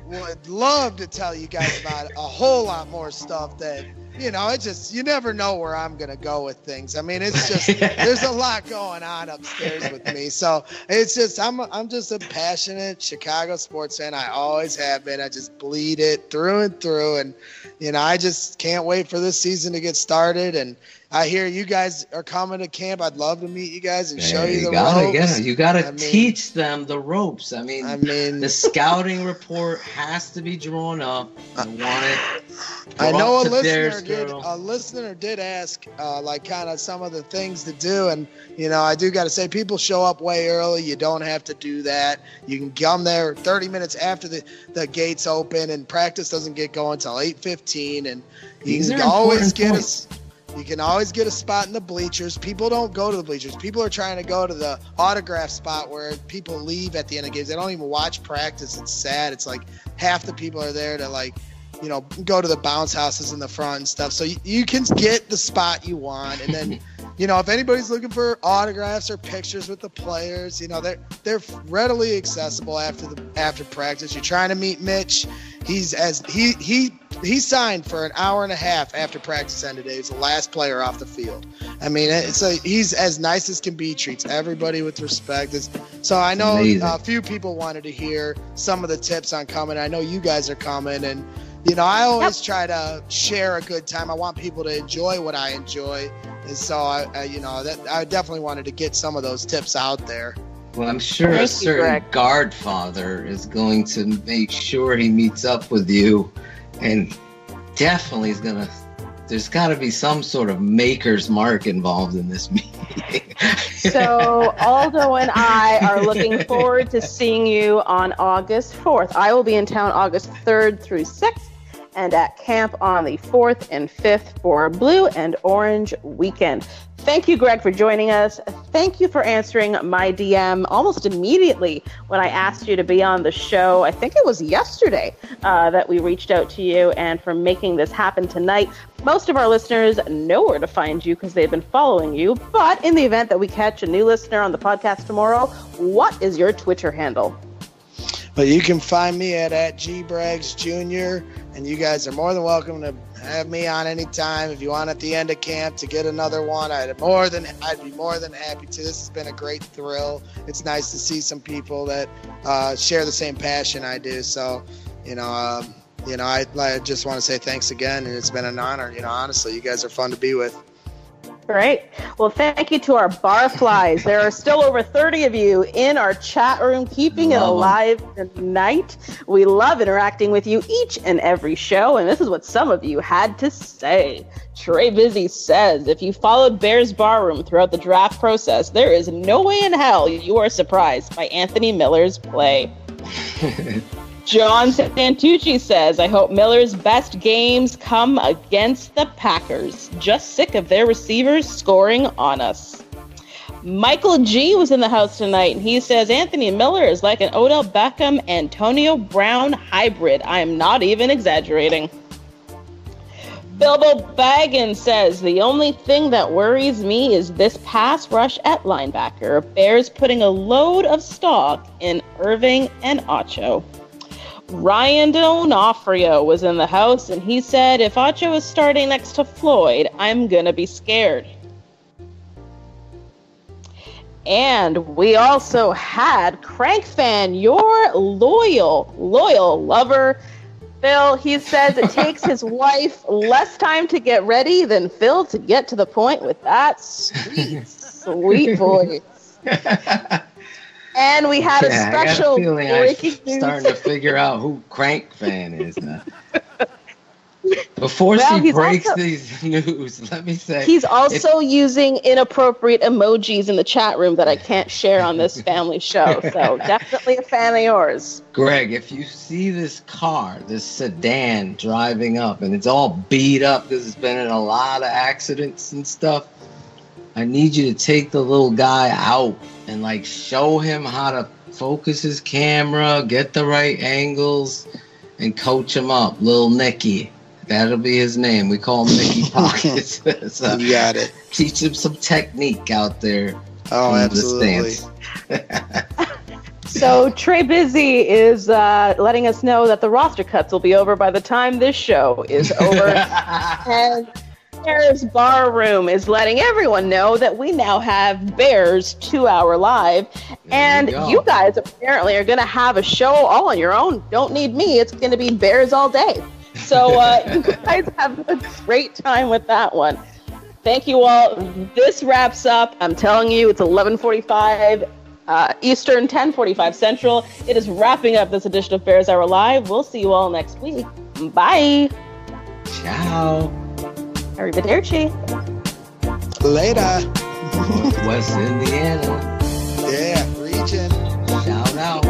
would love to tell you guys about a whole lot more stuff that, you know, it's just, you never know where I'm going to go with things. I mean, it's just, there's a lot going on upstairs with me. So it's just, I'm just a passionate Chicago sports fan. I always have been. I just bleed it through and through. And, you know, I just can't wait for this season to get started. And I hear you guys are coming to camp. I'd love to meet you guys and show you the ropes. You got to teach them the ropes. I mean, the scouting report has to be drawn up. I want it. I know a listener did ask, kind of some of the things to do. And, you know, I do got to say, people show up way early. You don't have to do that. You can come there 30 minutes after the gates open, and practice doesn't get going until 8:15. And you can always get a spot in the bleachers. People don't go to the bleachers. People are trying to go to the autograph spot where people leave at the end of games. They don't even watch practice. It's sad. It's like half the people are there to go to the bounce houses in the front and stuff. So you can get the spot you want. And then, if anybody's looking for autographs or pictures with the players, they're readily accessible after practice. You're trying to meet Mitch. He signed for an hour and a half after practice ended. He's the last player off the field. I mean, he's as nice as can be, treats everybody with respect. So I know a few people wanted to hear some of the tips on coming. I know you guys are coming, and I always try to share a good time. I want people to enjoy what I enjoy, and so I definitely wanted to get some of those tips out there. Well, I'm sure a certain Godfather is going to make sure he meets up with you, and definitely there's got to be some sort of maker's mark involved in this meeting. So Aldo and I are looking forward to seeing you on August 4th. I will be in town August 3rd through 6th and at camp on the 4th and 5th for Blue and Orange Weekend. Thank you, Greg, for joining us. Thank you for answering my DM almost immediately when I asked you to be on the show. I think it was yesterday that we reached out to you, and for making this happen tonight. Most of our listeners know where to find you because they've been following you. But in the event that we catch a new listener on the podcast tomorrow, what is your Twitter handle? But you can find me at GBraggsJr., and you guys are more than welcome to have me on anytime. If you want at the end of camp to get another one, I'd be more than happy to. This has been a great thrill. It's nice to see some people that share the same passion I do. So, I just want to say thanks again, and it's been an honor. Honestly, you guys are fun to be with. Great. Well, thank you to our barflies. There are still over 30 of you in our chat room, keeping it alive tonight. We love interacting with you each and every show, and this is what some of you had to say. Trey Busy says, if you followed Bears Barroom throughout the draft process, there is no way in hell you are surprised by Anthony Miller's play. John Santucci says, I hope Miller's best games come against the Packers. Just sick of their receivers scoring on us. Michael G was in the house tonight, and he says, Anthony Miller is like an Odell Beckham, Antonio Brown hybrid. I am not even exaggerating. Bilbo Baggins says, the only thing that worries me is this pass rush at linebacker. Bears putting a load of stock in Irving and Acho. Ryan D'Onofrio was in the house, and he said, if Acho is starting next to Floyd, I'm going to be scared. And we also had Crank Fan, your loyal lover, Phil. He says it takes his wife less time to get ready than Phil to get to the point with that sweet voice. And we had a special breaking news. Starting to figure out who Crank Fan is now. Before she breaks these news, let me say. He's also using inappropriate emojis in the chat room that I can't share on this family show. So definitely a fan of yours. Greg, if you see this car, this sedan driving up, and it's all beat up because it's been in a lot of accidents and stuff, I need you to take the little guy out and show him how to focus his camera, get the right angles, and coach him up. Little Nicky. That'll be his name. We call him Nicky Pockets. So you got it. Teach him some technique out there. Oh, absolutely. So Trey Busy is letting us know that the roster cuts will be over by the time this show is over. And Bears Barroom is letting everyone know that we now have Bears 2 Hour Live. And you guys apparently are going to have a show all on your own. Don't need me. It's going to be Bears all day. So you guys have a great time with that one. Thank you all. This wraps up. I'm telling you, it's 11:45 Eastern, 10:45 Central. It is wrapping up this edition of Bears Hour Live. We'll see you all next week. Bye. Ciao. Arrivederci. Later. Northwest Indiana. Yeah, region. Shout out.